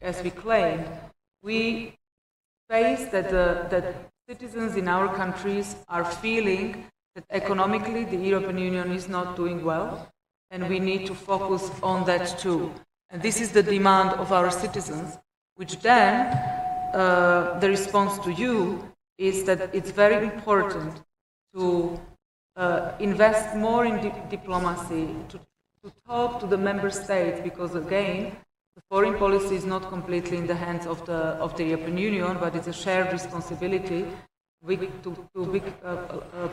as we claimed, we face that citizens in our countries are feeling that economically the European Union is not doing well, and we need to focus on that too. And this is the demand of our citizens, which then the response to you is that it's very important to invest more in diplomacy, to talk to the member states, because again, the foreign policy is not completely in the hands of the European Union, but it's a shared responsibility. To big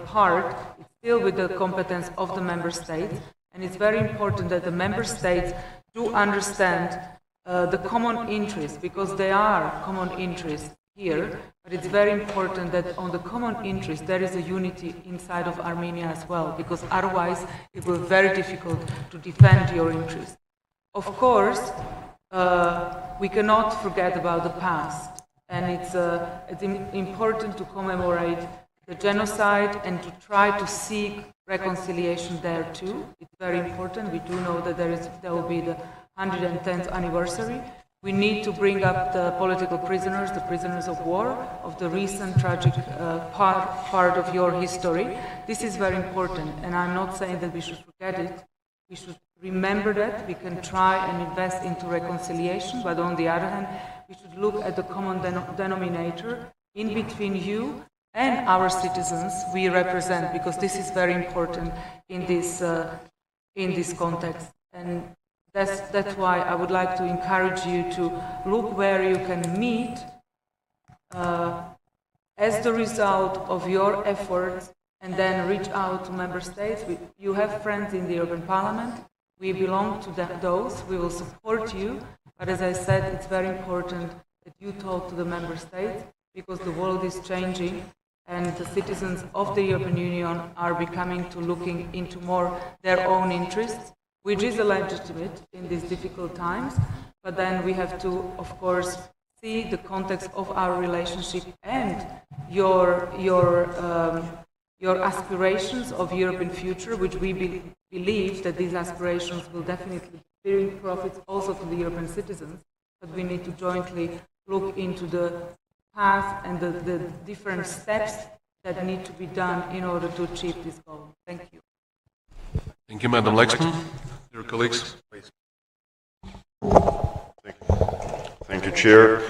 part, it's still with the competence of the member states, and it's very important that the member states do understand the common interests, because there are common interests here, but it's very important that on the common interest there is a unity inside of Armenia as well, because otherwise it will be very difficult to defend your interests. Of course, we cannot forget about the past, and it's important to commemorate the genocide and to try to seek reconciliation there too. It's very important. We do know that there will be the 110th anniversary. We need to bring up the political prisoners, the prisoners of war, of the recent tragic part of your history. This is very important, and I'm not saying that we should forget it. We should remember that. We can try and invest into reconciliation, but on the other hand, we should look at the common denominator in between you and our citizens we represent, because this is very important in this context. And that's why I would like to encourage you to look where you can meet as the result of your efforts, and then reach out to member states. You have friends in the European Parliament. We belong to those. We will support you. But as I said, it's very important that you talk to the member states, because the world is changing, and the citizens of the European Union are becoming to looking into more their own interests, which is legitimate in these difficult times. But then we have to, of course, see the context of our relationship and your aspirations of European future, which we believe that these aspirations will definitely bring profits also to the European citizens. But we need to jointly look into the path and the different steps that need to be done in order to achieve this goal. Thank you. Thank you, Madam Lexman. Your colleagues, please. Thank you, Chair.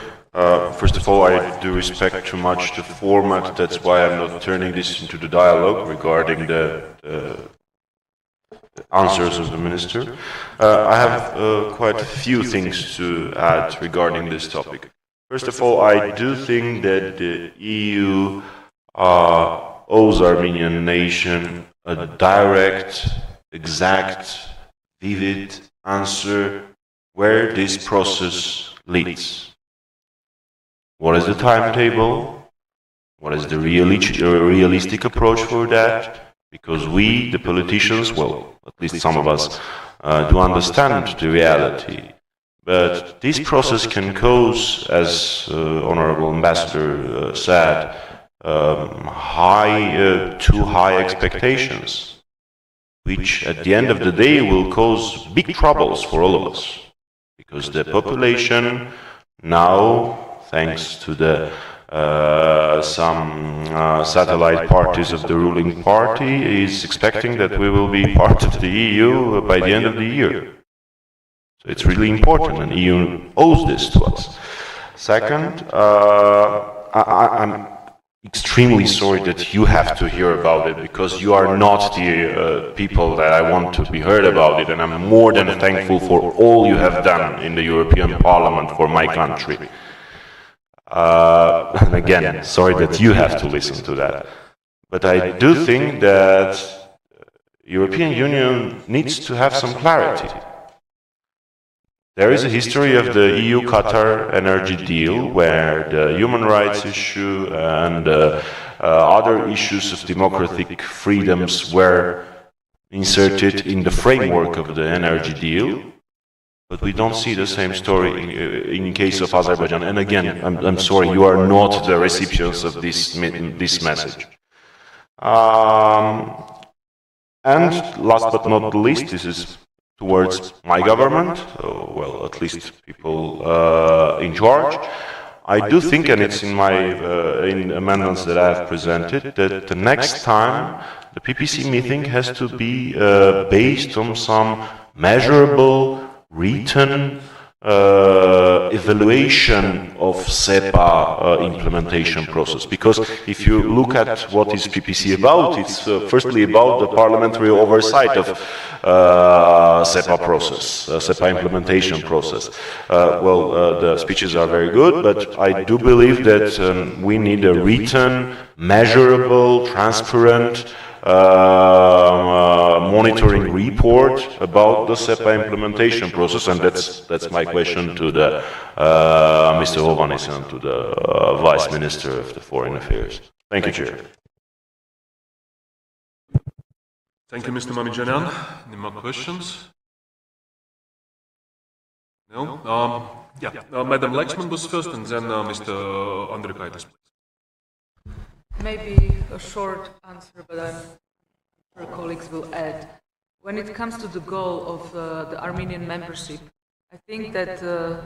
First of all, I do respect too much the format. That's why I'm not turning this into the dialogue regarding the answers of the Minister. I have quite a few things to add regarding this topic. First of all, I do think that the EU owes Armenian nation a direct, exact, vivid answer where this process leads. What is the timetable? What is the realistic approach for that? Because we, the politicians, well, at least some of us, do understand the reality. But this process can cause, as Honorable Ambassador said, too high expectations, which at the end of the day will cause big troubles for all of us. Because the population now, thanks to the some satellite parties of the ruling party, is expecting that we will be part of the EU by the end of the year. So it's really important, and the EU owes this to us. Second, I'm extremely sorry that you have to hear about it, because you are not the people that I want to be heard about it, and I'm more than thankful for all you have done in the European Parliament for my country. And again, sorry that you have to listen to that. But I do think that European Union needs to have some clarity. There is a history of the EU-Qatar energy deal where the human rights issue and other issues of democratic freedoms were inserted in the framework of the energy deal. But we don't see the same story in case of Azerbaijan. And again, I'm sorry, you are not the recipients of this message. And last but not least, this is towards my government, well, at least people in charge. I do think, and it's in my in amendments that I have presented, that the next time the PPC meeting has to be based on some measurable, written evaluation of SEPA implementation process. Because if you look at what is PPC about, it's firstly about the parliamentary oversight of SEPA process, SEPA implementation process. The speeches are very good, but I do believe that we need a written, measurable, transparent monitoring report about the SEPA implementation process, and that's my question to the Mr. Hovanes and to the Vice Minister of the Foreign Affairs. Thank you, Chair. Thank you, Mr. Mamidjanian. Any more questions? No? Madam Lexman was first, and then Mr. Andriukaitis. Maybe a short answer, but I'm sure colleagues will add. When it comes to the goal of the Armenian membership, I think that the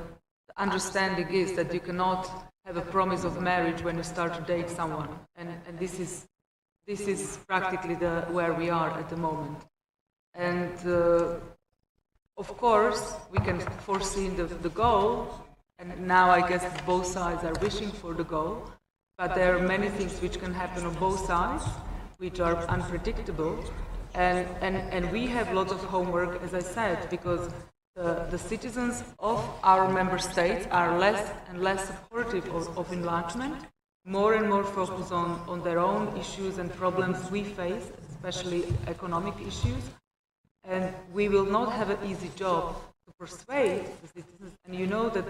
understanding is that you cannot have a promise of marriage when you start to date someone, and this is practically where we are at the moment. And of course, we can foresee the goal, and now I guess both sides are wishing for the goal. But there are many things which can happen on both sides, which are unpredictable, and we have lots of homework, as I said, because the citizens of our member states are less and less supportive of enlargement, more and more focused on their own issues and problems we face, especially economic issues, and we will not have an easy job to persuade the citizens. And you know that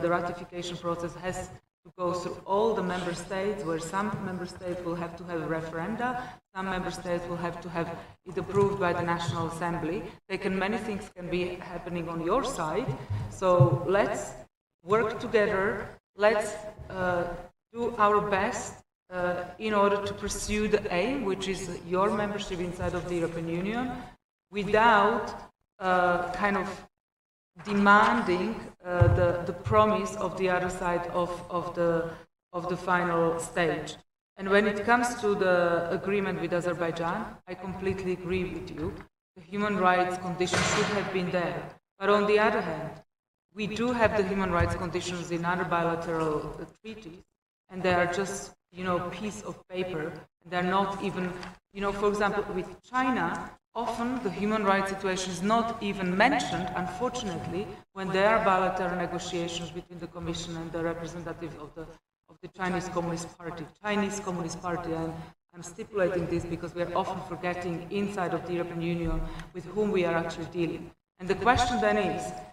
the ratification process has to go through all the member states, where some member states will have to have referenda, some member states will have to have it approved by the National Assembly. Many things can be happening on your side, so let's work together, let's do our best in order to pursue the aim, which is your membership inside of the European Union, without kind of demanding the promise of the other side of the final stage. And when it comes to the agreement with Azerbaijan, I completely agree with you. The human rights conditions should have been there. But on the other hand, we do have the human rights conditions in other bilateral treaties, and they are just, piece of paper. They're not even, for example, with China, often the human rights situation is not even mentioned, unfortunately, when there are bilateral negotiations between the Commission and the representative of the Chinese Communist Party. I'm stipulating this because we are often forgetting inside of the European Union with whom we are actually dealing. And the question then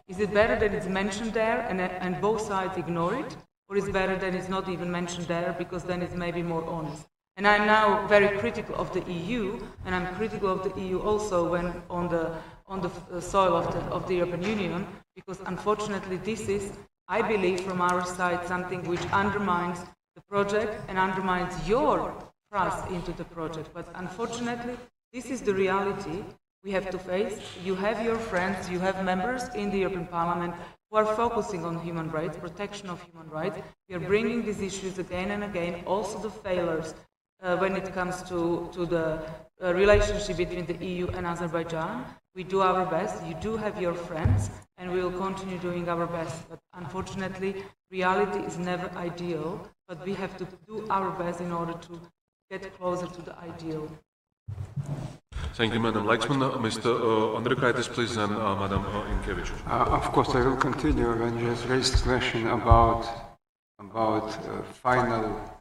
is it better that it's mentioned there and both sides ignore it, or is it better that it's not even mentioned there because then it's maybe more honest? And I'm now very critical of the EU, and I'm critical of the EU also when on the soil of the European Union, because unfortunately this is, I believe, from our side, something which undermines the project and undermines your trust into the project. But unfortunately, this is the reality we have to face. You have your friends, you have members in the European Parliament who are focusing on human rights, protection of human rights. We are bringing these issues again and again, also the failures when it comes to the relationship between the EU and Azerbaijan. We do our best. You do have your friends, and we will continue doing our best. But unfortunately, reality is never ideal, but we have to do our best in order to get closer to the ideal. Thank you, Madam Lexman. Mr. Andriukaitis, please, and Madam Inkevich. Of course, I will continue when you just raised the question about final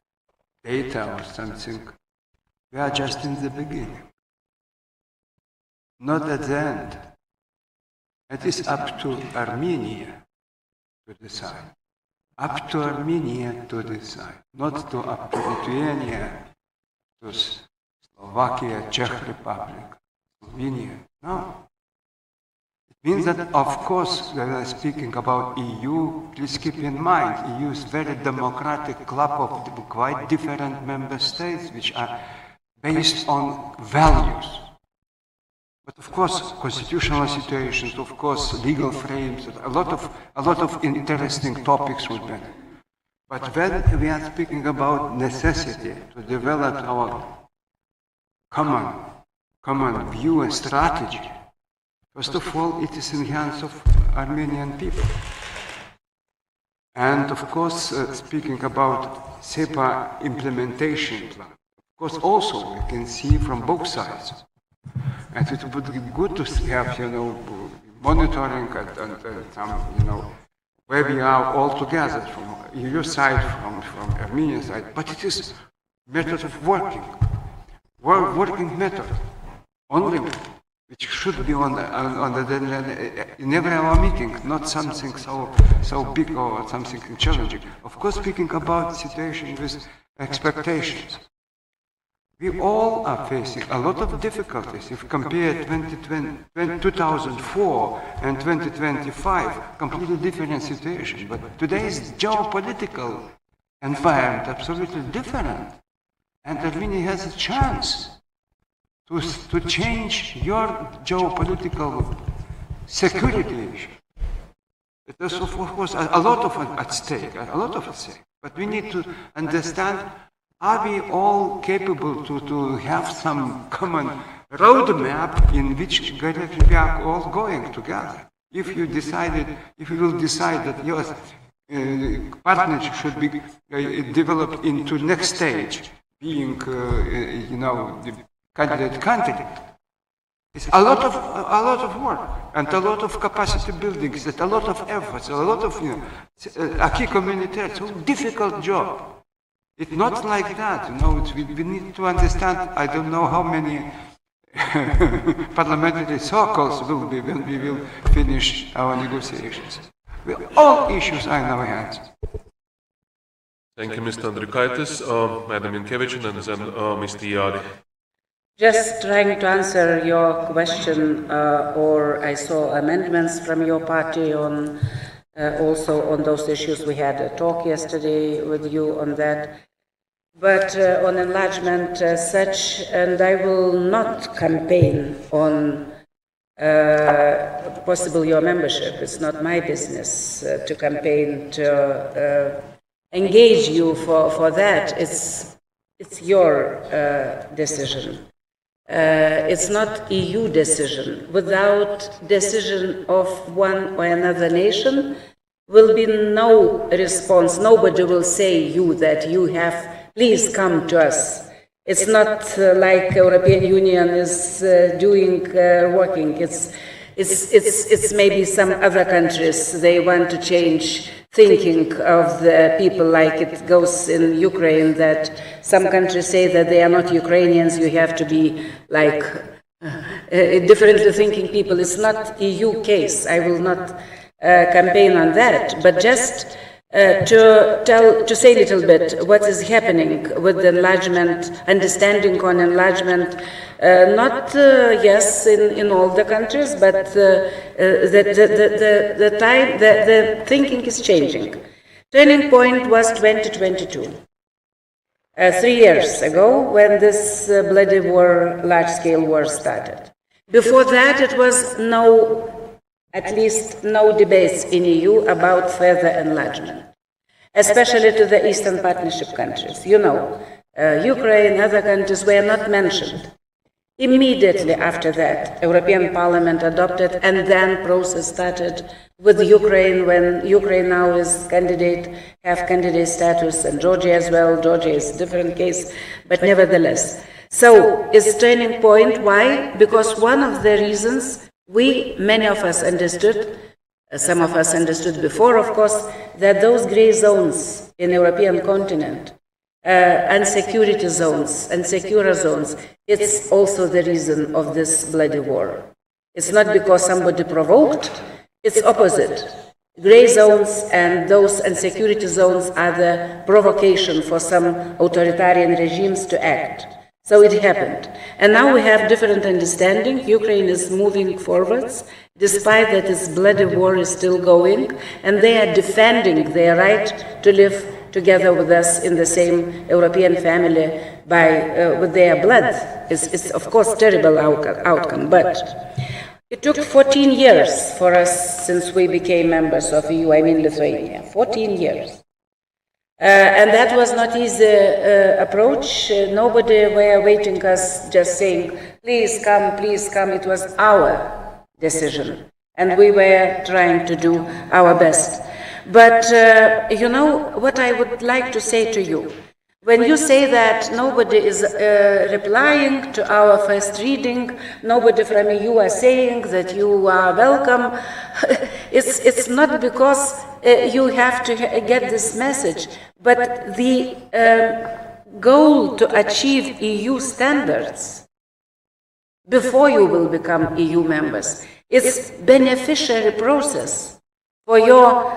data or something. We are just in the beginning, not at the end. It is up to Armenia to decide. Up to Armenia to decide, not up to Lithuania, to Slovakia, Czech Republic, Slovenia. No. It means that, of course, when we are speaking about EU, please keep in mind, EU is a very democratic club of quite different member states, which are based on values. But of course, constitutional situations, of course, legal frames, a lot of interesting topics would be. But when we are speaking about necessity to develop our common view and strategy, first of all, it is in the hands of Armenian people. And of course, speaking about SEPA implementation plan, of course, also we can see from both sides. And it would be good to have, monitoring and some, where we are all together from EU side, from Armenian side. But it is method of working method only, which should be on the in every our meeting, not something so big or something challenging. Of course, speaking about situation with expectations. We all are facing a lot of difficulties. If compare 2004 and 2025, completely different situation. But today's geopolitical environment absolutely different. And Armenia has a chance to change your geopolitical security issue. It is, of course, a lot at stake. But we need to understand, are we all capable to have some common roadmap in which direction we are all going together? If you will decide that your partnership should be developed into next stage, being, the candidate country, it's a lot of work and a lot of capacity building, it's a lot of efforts, a lot of acquis communautaire. It's a difficult job. It's not like that, we need to understand, I don't know how many parliamentary circles will be when we will finish our negotiations. All issues are in our hands. Thank you, Mr. Andriukaitis. Madam Yankevich, and then Mr. Yadi. Just trying to answer your question, or I saw amendments from your party on also on those issues. We had a talk yesterday with you on that. But on enlargement such, and I will not campaign on possible your membership. It's not my business to campaign, to engage you for that. It's your decision. It's not EU decision. Without decision of one or another nation, will be no response. Nobody will say you that you have. Please come to us. It's not like European Union is working. It's maybe some other countries. They want to change thinking of the people, like it goes in Ukraine, that some countries say that they are not Ukrainians. You have to be like differently thinking people. It's not EU case. I will not campaign on that, but just to say a little bit what is happening with the enlargement, understanding on enlargement, not yes in all the countries, but the thinking is changing. Turning point was 2022, 3 years ago, when this bloody war, large-scale war started. Before that, it was at least no debates in EU about further enlargement, especially to the Eastern Partnership countries. Ukraine, other countries were not mentioned. Immediately after that, European Parliament adopted, and then process started with Ukraine, when Ukraine now is have candidate status, and Georgia as well. Georgia is a different case, but nevertheless. So it's turning point. Why? Because one of the reasons many of us understood, some of us understood before, of course, that those gray zones in the European continent, insecurity zones, insecure zones, it's also the reason of this bloody war. It's not because somebody provoked, it's opposite. Gray zones and those insecurity zones are the provocation for some authoritarian regimes to act. So it happened. And now we have different understanding. Ukraine is moving forwards, despite that this bloody war is still going, and they are defending their right to live together with us in the same European family with their blood. It's of course terrible outcome, but it took 14 years for us since we became members of EU, I mean Lithuania, 14 years. And that was not easy approach. Nobody were waiting us just saying, please come, please come. It was our decision. And we were trying to do our best. But you know what I would like to say to you? When you say that nobody is replying to our first reading, nobody from EU are saying that you are welcome, it's not because you have to get this message, but the goal to achieve EU standards before you will become EU members is beneficiary process for your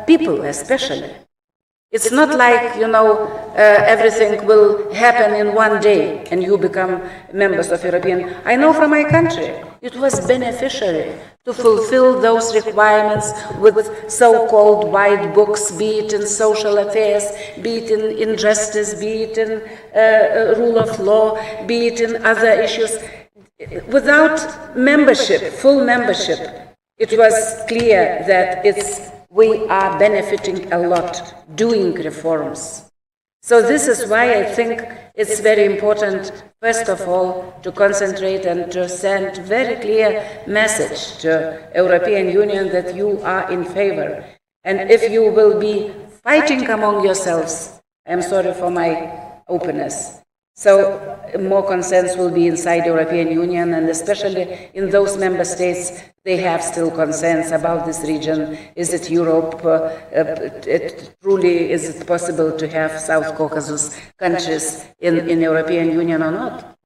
people especially. It's not like, you know, everything will happen in one day and you become members of European. I know from my country, it was beneficiary to fulfill those requirements with so-called white books, be it in social affairs, be it in justice, be it in rule of law, be it in other issues. Without membership, full membership, it was clear that we are benefiting a lot doing reforms. So this is why I think it's very important, first of all, to concentrate and to send very clear message to European Union that you are in favor. And if you will be fighting among yourselves, I'm sorry for my openness. So more consensus will be inside European Union, and especially in those member states, they have still concerns about this region. Is it Europe? Truly, is it possible to have South Caucasus countries in European Union or not?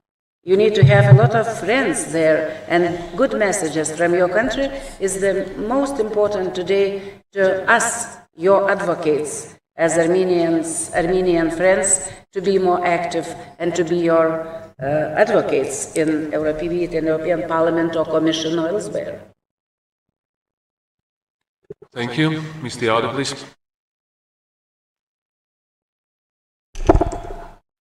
You need to have a lot of friends there, and good messages from your country is the most important today to us, your advocates, as Armenian friends, to be more active and to be your advocates in European Parliament or Commission or elsewhere. Thank you. Mr. Yada, please.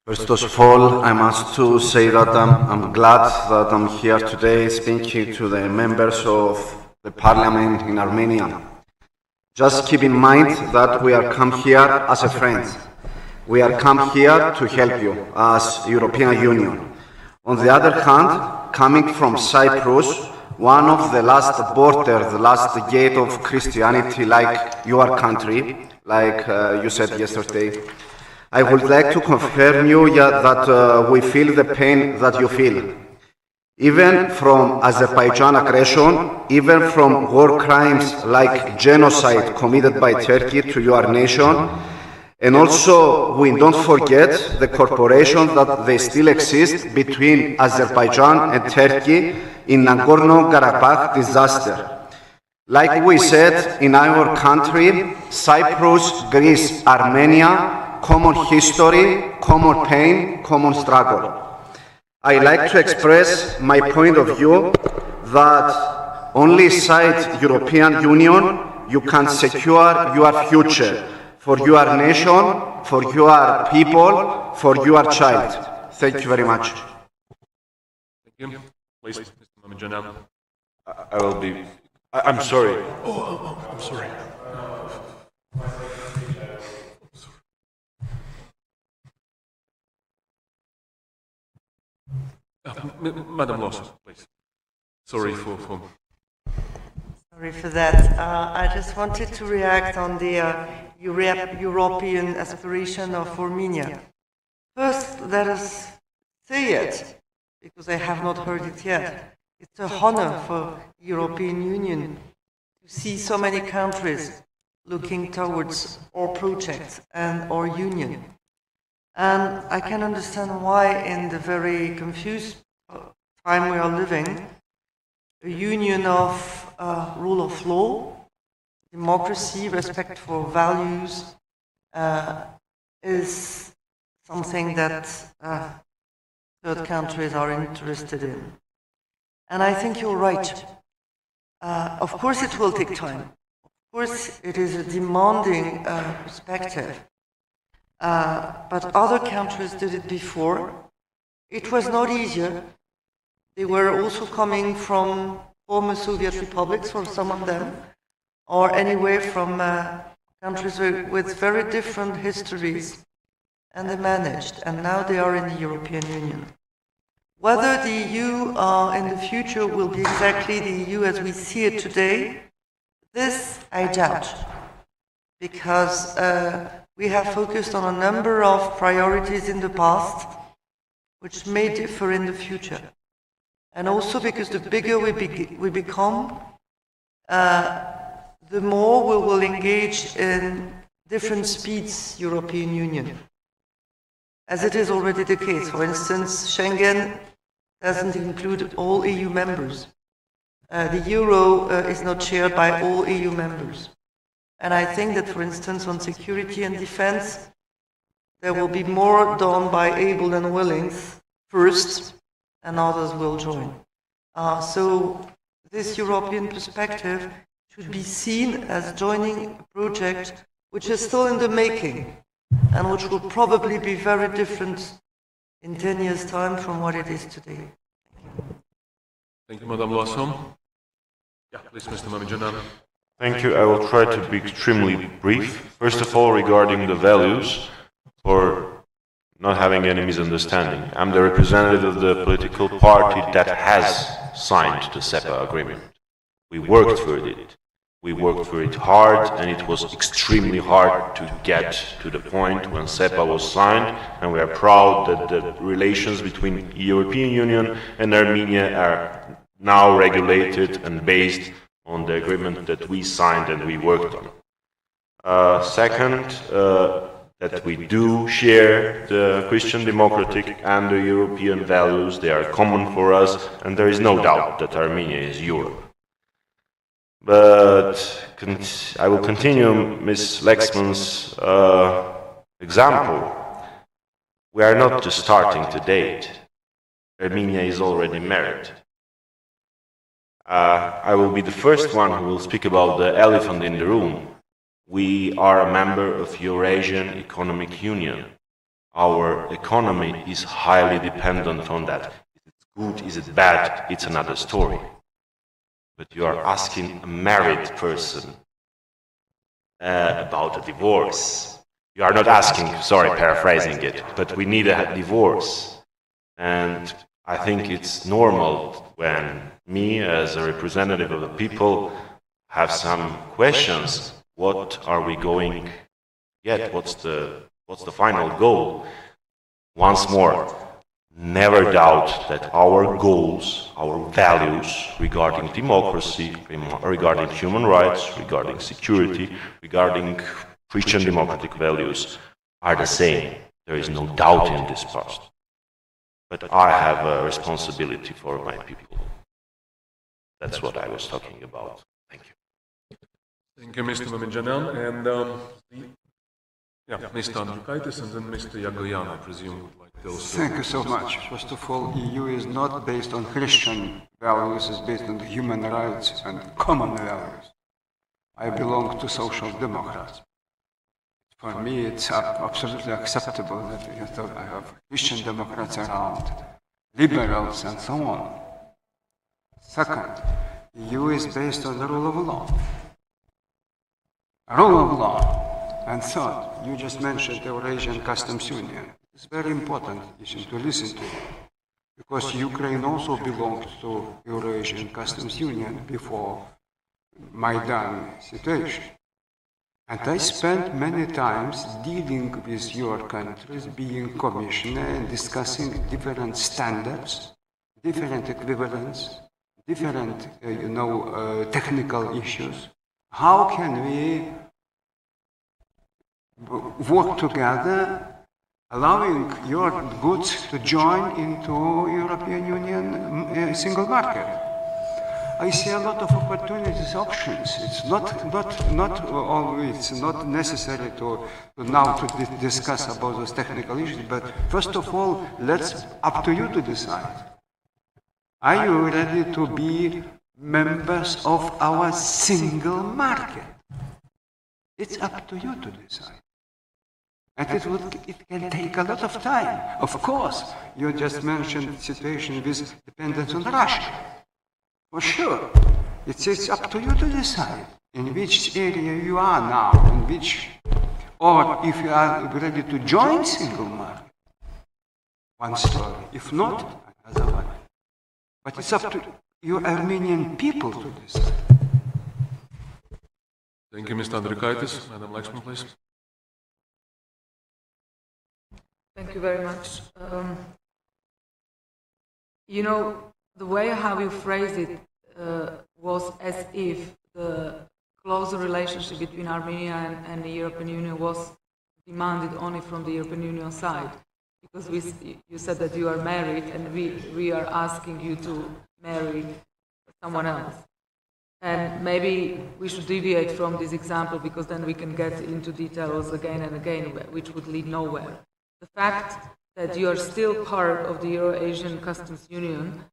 First of all, I must to say that I'm glad that I'm here today speaking to the members of the Parliament in Armenia. Just keep in mind that we are come here as a friend. We are come here to help you as European Union. On the other hand, coming from Cyprus, one of the last borders, the last gate of Christianity like your country, like you said yesterday, I would like to confirm you that we feel the pain that you feel. Even from Azerbaijan aggression, even from war crimes like genocide committed by Turkey to your nation, and also we don't forget the corporations that they still exist between Azerbaijan and Turkey in Nagorno-Karabakh disaster. Like we said in our country, Cyprus, Greece, Armenia, common history, common pain, common struggle. I like to express my point of view that only inside European Union you can secure your future for your nation, for your people, for your child. Thank you very much. Thank you. Please, Mr. Mamajanam. I will be. I'm sorry. I'm sorry. Madam Lawson, please. Sorry for... Sorry for that. I just wanted to react on the European aspiration of Armenia. First, let us say it, because I have not heard it yet. It's a honor for European Union to see so many countries looking towards our projects and our union. And I can understand why in the very confused time we are living, a union of rule of law, democracy, respect for values is something that third countries are interested in. And I think you're right. Of course, it will take time. Of course, it is a demanding perspective. But other countries did it before. It was not easier. They were also coming from former Soviet republics, for some of them, or anywhere from countries with very different histories, and they managed, and now they are in the European Union. Whether the EU in the future will be exactly the EU as we see it today, this I doubt, because we have focused on a number of priorities in the past, which may differ in the future. And also because the bigger we become, the more we will engage in different speeds European Union, as it is already the case. For instance, Schengen doesn't include all EU members. The euro is not shared by all EU members. And I think that, for instance, on security and defense, there will be more done by able and willing first, and others will join. So this European perspective should be seen as joining a project which is still in the making and which will probably be very different in 10 years' time from what it is today. Thank you, Madam Loisson. Yeah, please, Mr. Mamijanan. Thank you. I will try to be extremely brief. First of all, regarding the values, for not having any misunderstanding. I'm the representative of the political party that has signed the SEPA agreement. We worked for it. We worked for it hard, and it was extremely hard to get to the point when SEPA was signed, and we are proud that the relations between the European Union and Armenia are now regulated and based on the agreement that we signed and we worked on. Second, that we do share the Christian democratic and the European values. They are common for us, and there is no doubt that Armenia is Europe. But I will continue Ms. Lexman's example. We are not just starting to date. Armenia is already married. I will be the first one who will speak about the elephant in the room. We are a member of Eurasian Economic Union. Our economy is highly dependent on that. Is it good, is it bad? It's another story. But you are asking a married person about a divorce. You are not asking, sorry, paraphrasing it, but we need a divorce. And I think it's normal when me, as a representative of the people, have some questions. What are we going to get? What's the final goal? Once more, never doubt that our goals, our values regarding democracy, regarding human rights, regarding security, regarding Christian democratic values are the same. There is no doubt in this part. But I have a responsibility for my people. That's what I was talking about. Thank you. Thank you, Mr. Mamijanan. And Mr. Andrukaitis and then Mr. Yagoyan, I presume, would like to also... Thank you so much. First of all, EU is not based on Christian values, it's based on human rights and common values. I belong to social democrats. For me, it's absolutely acceptable that I have Christian Democrats around, liberals and so on. Second, EU is based on the rule of law. Rule of law. And third, you just mentioned the Eurasian Customs Union. It's very important issue to listen to, because Ukraine also belonged to Eurasian Customs Union before Maidan situation. And I spent many times dealing with your countries, being commissioner and discussing different standards, different equivalents, different, technical issues. How can we work together, allowing your goods to join into European Union single market? I see a lot of opportunities, options. It's not always, it's not necessary to discuss about those technical issues, but first of all, up to you to decide. Are you ready to be members of our single market. It's up to you to decide. And it can take a lot of time. Of course, you just mentioned the situation with dependence on Russia. For sure. It's up to you to decide in which area you are now, in which, or if you are ready to join single market. One story. If not, another one. But it's up to you Armenian people to decide. Thank you, Mr. Andrikaitis. Madam Lexman, please. Thank you very much. You know, the way how you phrased it was as if the closer relationship between Armenia and the European Union was demanded only from the European Union side. Because you said that you are married and we are asking you to marry someone else. And maybe we should deviate from this example because then we can get into details again and again, which would lead nowhere. The fact that you are still part of the Euro-Asian Customs Union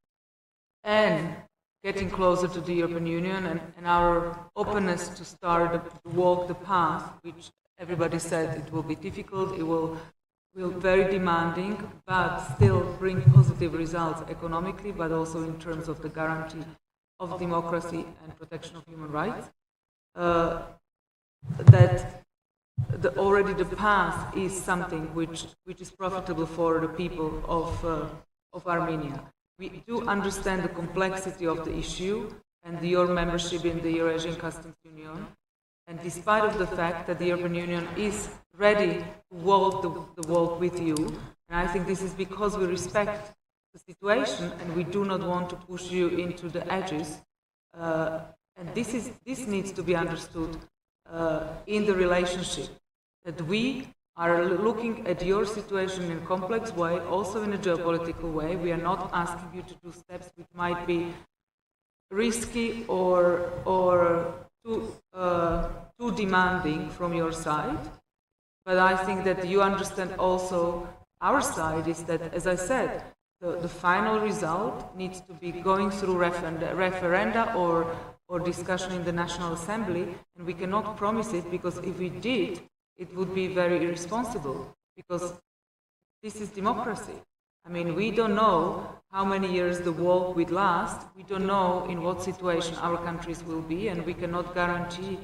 and getting closer to the European Union and our openness to start to walk the path, which everybody said it will be difficult, it will very demanding, but still bring positive results economically, but also in terms of the guarantee of democracy and protection of human rights. That already the path is something which is profitable for the people of Armenia. We do understand the complexity of the issue and your membership in the Eurasian Customs Union. And despite of the fact that the European Union is ready to walk the walk with you, and I think this is because we respect the situation and we do not want to push you into the edges. And this needs to be understood in the relationship, that we are looking at your situation in a complex way, also in a geopolitical way. We are not asking you to do steps which might be risky or too demanding from your side. But I think that you understand also our side is that, as I said, the final result needs to be going through referenda or discussion in the National Assembly, and we cannot promise it because if we did, it would be very irresponsible because this is democracy. I mean, we don't know how many years the war will last. We don't know in what situation our countries will be, and we cannot guarantee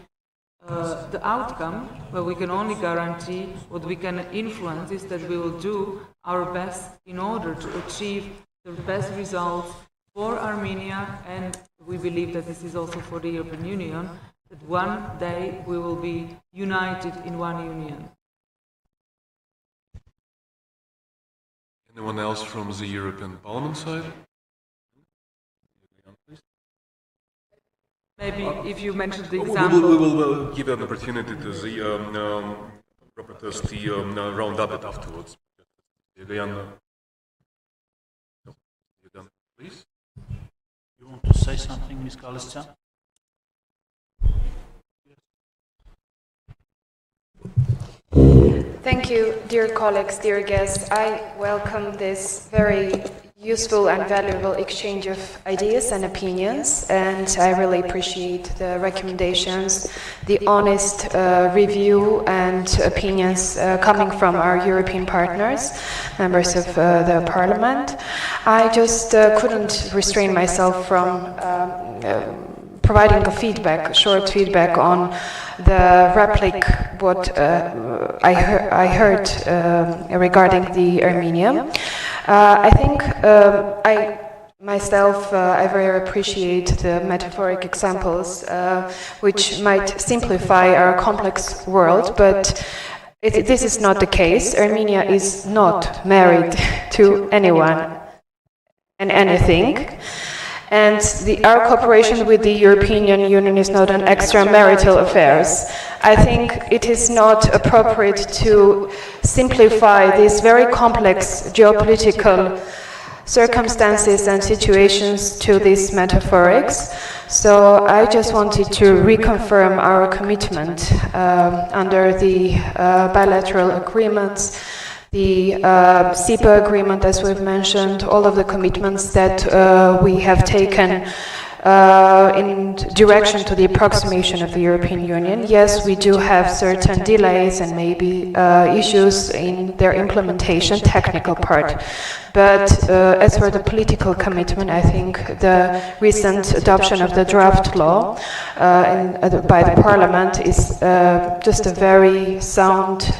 the outcome, but we can only guarantee what we can influence is that we will do our best in order to achieve the best results for Armenia, and we believe that this is also for the European Union, that one day we will be united in one union. Anyone else from the European Parliament side? Maybe if you mentioned the example. We will give an opportunity to the rapporteurs to round up it afterwards. Please. You want to say something, Ms. Kalistyan? Thank you, dear colleagues, dear guests. I welcome this very useful and valuable exchange of ideas and opinions, and I really appreciate the recommendations, the honest review and opinions coming from our European partners, members of the Parliament. I just couldn't restrain myself from providing a short feedback on the replic what I heard regarding the Armenia. I think I very appreciate the metaphoric examples which might simplify our complex world, but this is not the case. Armenia is not married to anyone and anything. And our cooperation with the European Union is not an extramarital affair. I think it is not appropriate to simplify these very complex geopolitical circumstances and situations to these metaphorics. So I just wanted to reconfirm our commitment under the bilateral agreements, the SEPA agreement, as we've mentioned, all of the commitments that we have taken in direction to the approximation of the European Union. Yes, we do have certain delays and maybe issues in their implementation, technical part. But as for the political commitment, I think the recent adoption of the draft law by the Parliament is just a very sound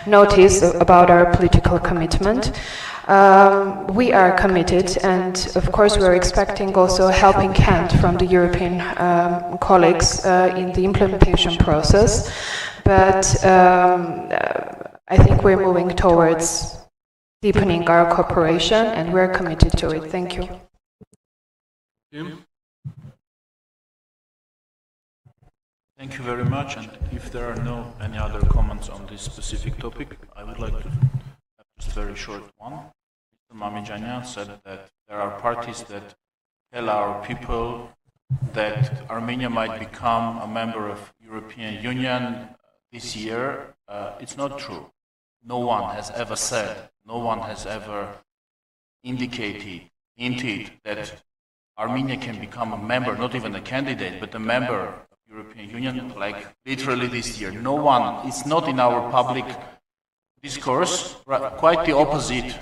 notice about our political commitment. We are committed, and of course we are expecting also a helping hand from the European colleagues in the implementation process. But I think we're moving towards deepening our cooperation, and we're committed to it. Thank you. Thank you very much. And if there are no any other comments on this specific topic, I would like to have just a very short one. Mr. Mamidjanian said that there are parties that tell our people that Armenia might become a member of European Union this year. It's not true. No one has ever said, no one has ever hinted that Armenia can become a member, not even a candidate, but a member of European Union, like literally this year. No one, it's not in our public discourse, quite the opposite.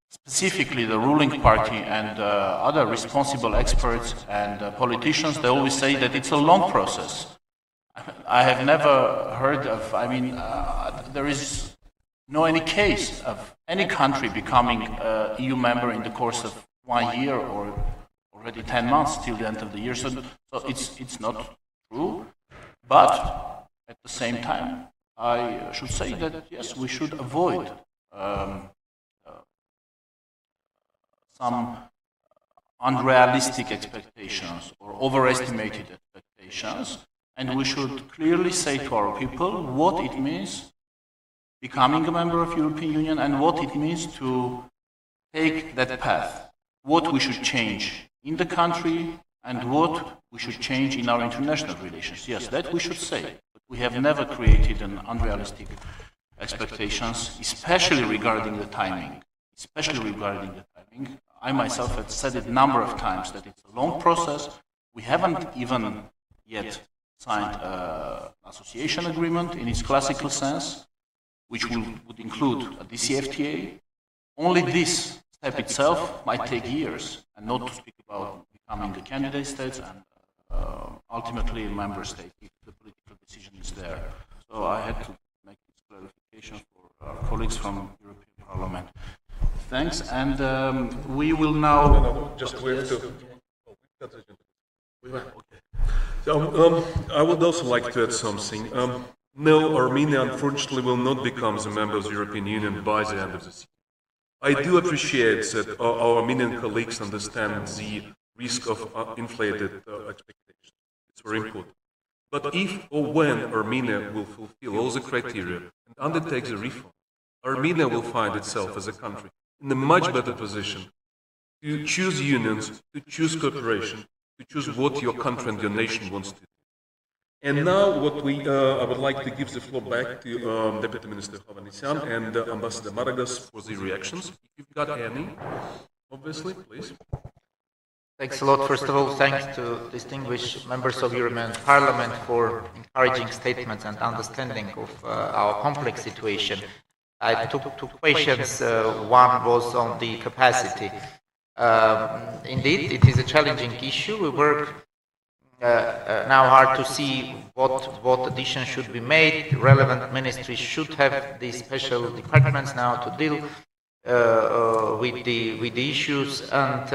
Specifically the ruling party and other responsible experts and politicians, they always say that it's a long process. I have never heard of, there is no any case of any country becoming an EU member in the course of 1 year or already 10 months till the end of the year. So it's not true. But at the same time, I should say that yes, we should avoid some unrealistic expectations or overestimated expectations. And we should clearly say to our people what it means becoming a member of European Union and what it means to take that path, what we should change in the country and what we should change in our international relations. Yes, that we should say, but we have never created an unrealistic expectations, especially regarding the timing. I myself have said it a number of times that it's a long process. We haven't even yet signed an association agreement in its classical sense, which would include a DCFTA. Only this step itself might take years, and not to speak about becoming a candidate state and ultimately a member state if the political decision is there. So I had to make this clarification for our colleagues from European Parliament. Thanks, and we will now... Just we have to... Okay. So, I would also like to add something. No, Armenia unfortunately will not become a member of the European Union by the end of this year. I do appreciate that our Armenian colleagues understand the risk of inflated expectations. It's very important. But if or when Armenia will fulfill all the criteria and undertake the reform, Armenia will find itself as a country in a much better position to choose unions, to choose cooperation, to choose what your country and your nation wants to do. And now what I would like to give the floor back to Deputy Minister Hovhannisyan and Ambassador Maragas for the reactions. If you've got any, obviously, please. Thanks a lot. First of all, thanks to distinguished members of European Parliament for encouraging statements and understanding of our complex situation. I took two questions. One was on the capacity. Indeed, it is a challenging issue. We work now hard to see what additions should be made. Relevant ministries should have these special departments now to deal with the issues, and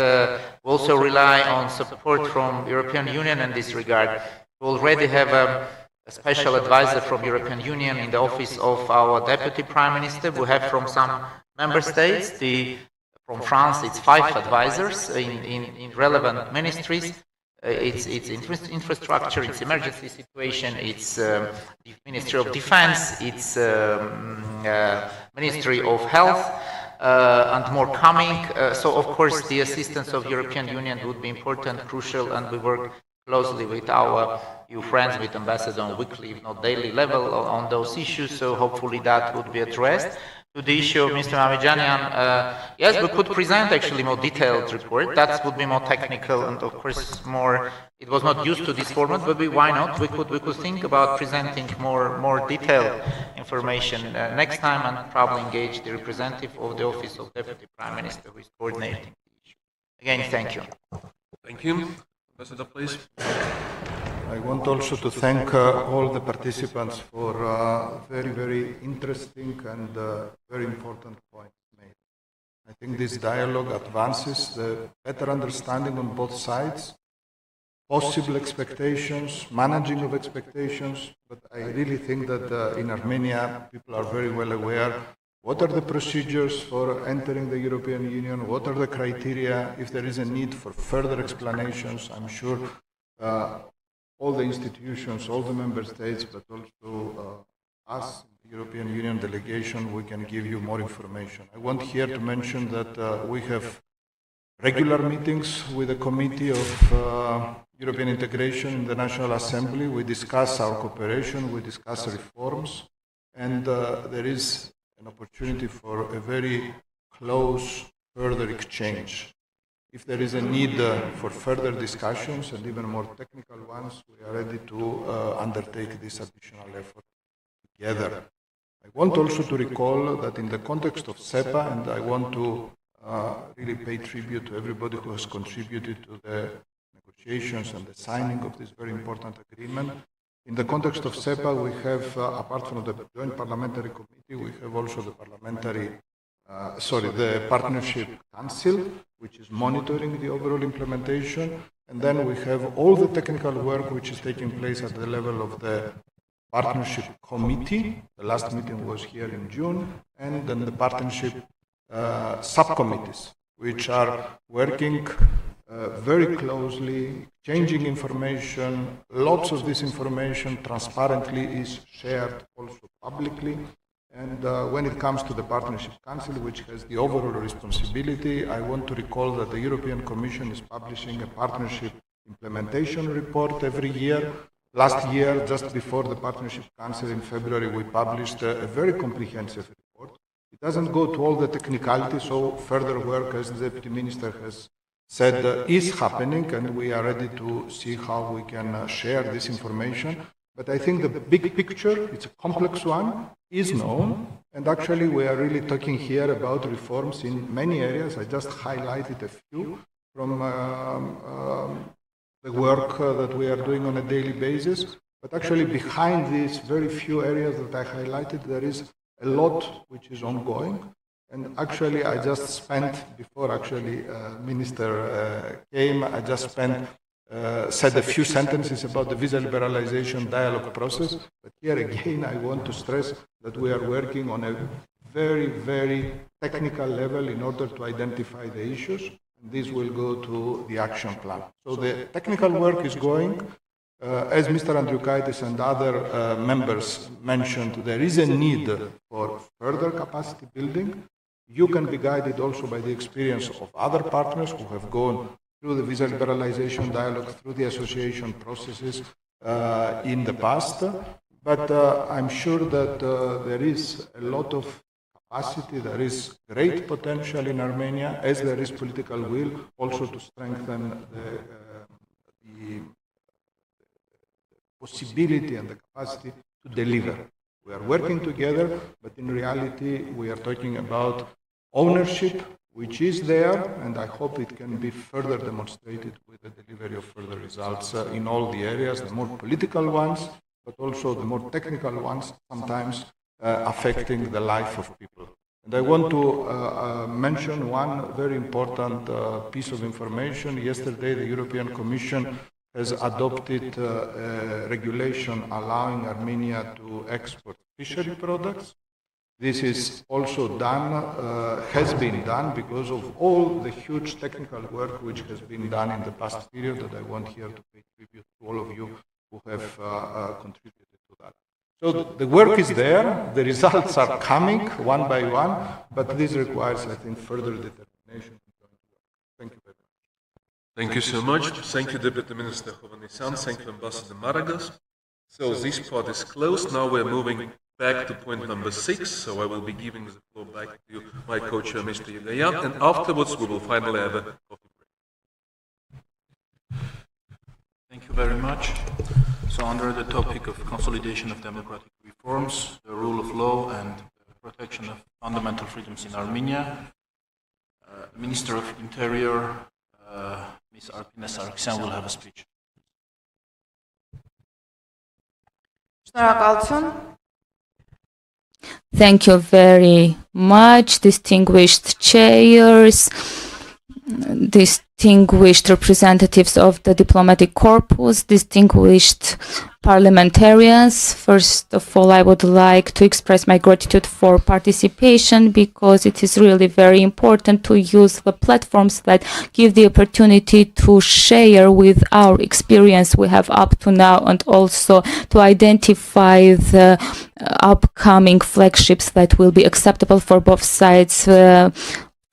we also rely on support from European Union in this regard. We already have a special advisor from European Union in the office of our Deputy Prime Minister. We have from some member states, from France, it's 5 advisors in relevant ministries. It's infrastructure, it's emergency situation, it's the Ministry of Defense, it's Ministry of Health, and more coming. So, of course, the assistance of European Union would be important, crucial, and we work closely with our EU friends, with ambassador on weekly, if not daily level on those issues, so hopefully that would be addressed. To the issue of Mr. Mamidjanian, yes, we could present actually more detailed report. That would be more technical and of course more, it was not used to this format, but why not? We could think about presenting more detailed information next time and probably engage the representative of the Office of Deputy Prime Minister who is coordinating the issue. Again, thank you. Thank you. Ambassador, please. I want also to thank all the participants for very, very interesting and very important points made. I think this dialogue advances the better understanding on both sides, possible expectations, managing of expectations, but I really think that in Armenia people are very well aware what are the procedures for entering the European Union, what are the criteria, if there is a need for further explanations. I'm sure all the institutions, all the member states, but also us, the European Union delegation, we can give you more information. I want here to mention that we have regular meetings with the Committee of European Integration in the National Assembly. We discuss our cooperation, we discuss reforms, and there is an opportunity for a very close further exchange. If there is a need for further discussions and even more technical ones, we are ready to undertake this additional effort together. I want also to recall that in the context of SEPA, and I want to really pay tribute to everybody who has contributed to the negotiations and the signing of this very important agreement. In the context of SEPA, we have, apart from the Joint Parliamentary Committee, we have also the the Partnership Council, which is monitoring the overall implementation. And then we have all the technical work which is taking place at the level of the Partnership Committee. The last meeting was here in June. And then the Partnership subcommittees, which are working very closely, exchanging information. Lots of this information transparently is shared also publicly. And when it comes to the Partnership Council, which has the overall responsibility, I want to recall that the European Commission is publishing a partnership implementation report every year. Last year, just before the Partnership Council in February, we published a very comprehensive report. It doesn't go to all the technicalities, so further work, as the Deputy Minister has said, is happening, and we are ready to see how we can share this information. But I think the big picture, it's a complex one, is known, and actually we are really talking here about reforms in many areas. I just highlighted a few from the work that we are doing on a daily basis. But actually behind these very few areas that I highlighted, there is a lot which is ongoing. And actually I just spent, before actually Minister came, I just said a few sentences about the visa liberalization dialogue process. But here again, I want to stress that we are working on a very, very technical level in order to identify the issues. And this will go to the action plan. So the technical work is going. As Mr. Andriukaitis and other members mentioned, there is a need for further capacity building. You can be guided also by the experience of other partners who have gone through the visa liberalization dialogue, through the association processes in the past. But I'm sure that there is a lot of capacity, there is great potential in Armenia, as there is political will also to strengthen the possibility and the capacity to deliver. We are working together, but in reality we are talking about ownership, which is there, and I hope it can be further demonstrated with the delivery of further results in all the areas, the more political ones, but also the more technical ones, sometimes affecting the life of people. And I want to mention one very important piece of information. Yesterday, the European Commission has adopted a regulation allowing Armenia to export fishery products. This is also done, has been done because of all the huge technical work which has been done in the past period, that I want here to pay tribute to all of you who have contributed to that. So the work is there, the results are coming one by one, but this requires, I think, further determination. Thank you very much. Thank you so much. Thank you, Deputy Minister Hovhannisyan. Thank you, Ambassador Maragos. So this part is closed. Now we're moving back to point number 6. So I will be giving the floor back to you, my co-chair, Mr. Yugayan, and afterwards we will finally have a coffee break. Thank you very much. So under the topic of consolidation of democratic reforms, the rule of law and the protection of fundamental freedoms in Armenia, Minister of Interior, Ms. Arpine Sargsyan will have a speech. Thank you very much, distinguished chairs, distinguished representatives of the diplomatic corpus, distinguished parliamentarians. First of all, I would like to express my gratitude for participation, because it is really very important to use the platforms that give the opportunity to share with our experience we have up to now, and also to identify the upcoming flagships that will be acceptable for both sides.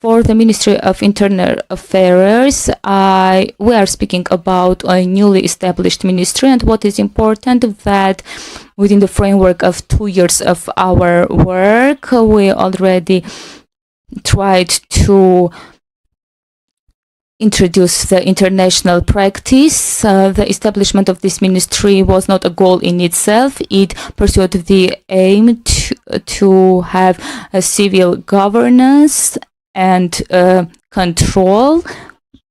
For the Ministry of Internal Affairs, we are speaking about a newly established ministry, and what is important that within the framework of 2 years of our work, we already tried to introduce the international practice. The establishment of this ministry was not a goal in itself. It pursued the aim to have a civil governance and control,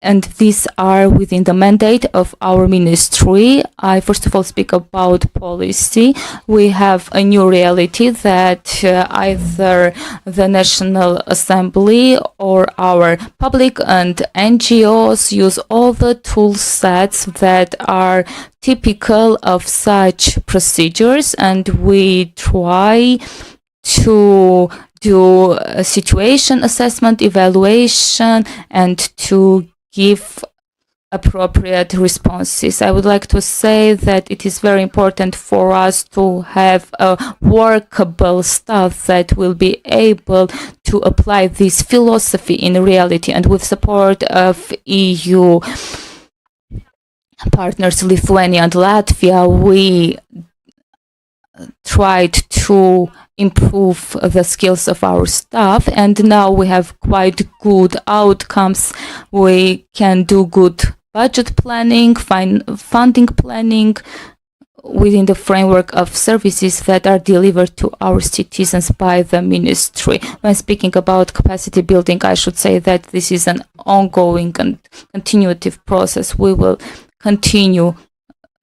and these are within the mandate of our ministry. I first of all speak about policy. We have a new reality that either the National Assembly or our public and NGOs use all the tool sets that are typical of such procedures, and we try to do a situation assessment, evaluation, and to give appropriate responses. I would like to say that it is very important for us to have a workable staff that will be able to apply this philosophy in reality, and with support of EU partners Lithuania and Latvia, we tried to improve the skills of our staff, and now we have quite good outcomes. We can do good budget planning, funding planning within the framework of services that are delivered to our citizens by the ministry. When speaking about capacity building, I should say that this is an ongoing and continuative process. We will continue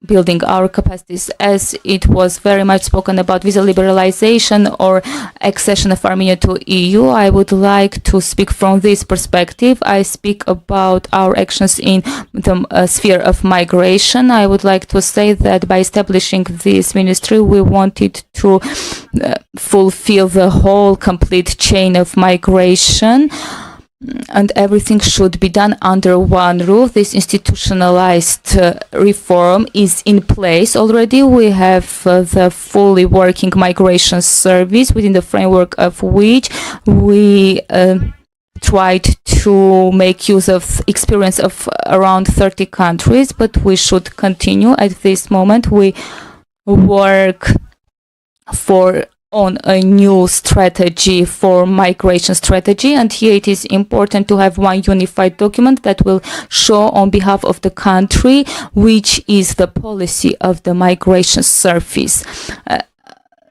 building our capacities, as it was very much spoken about visa liberalization or accession of Armenia to EU. I would like to speak from this perspective. I speak about our actions in the sphere of migration. I would like to say that by establishing this ministry, we wanted to fulfill the whole complete chain of migration, and everything should be done under one roof. This institutionalized reform is in place already. We have the fully working migration service, within the framework of which we tried to make use of experience of around 30 countries, but we should continue. At this moment, we work on a new strategy for migration strategy, and here it is important to have one unified document that will show on behalf of the country which is the policy of the migration service.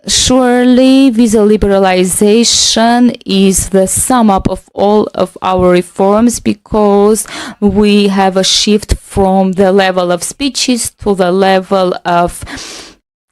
Surely visa liberalization is the sum up of all of our reforms, because we have a shift from the level of speeches to the level of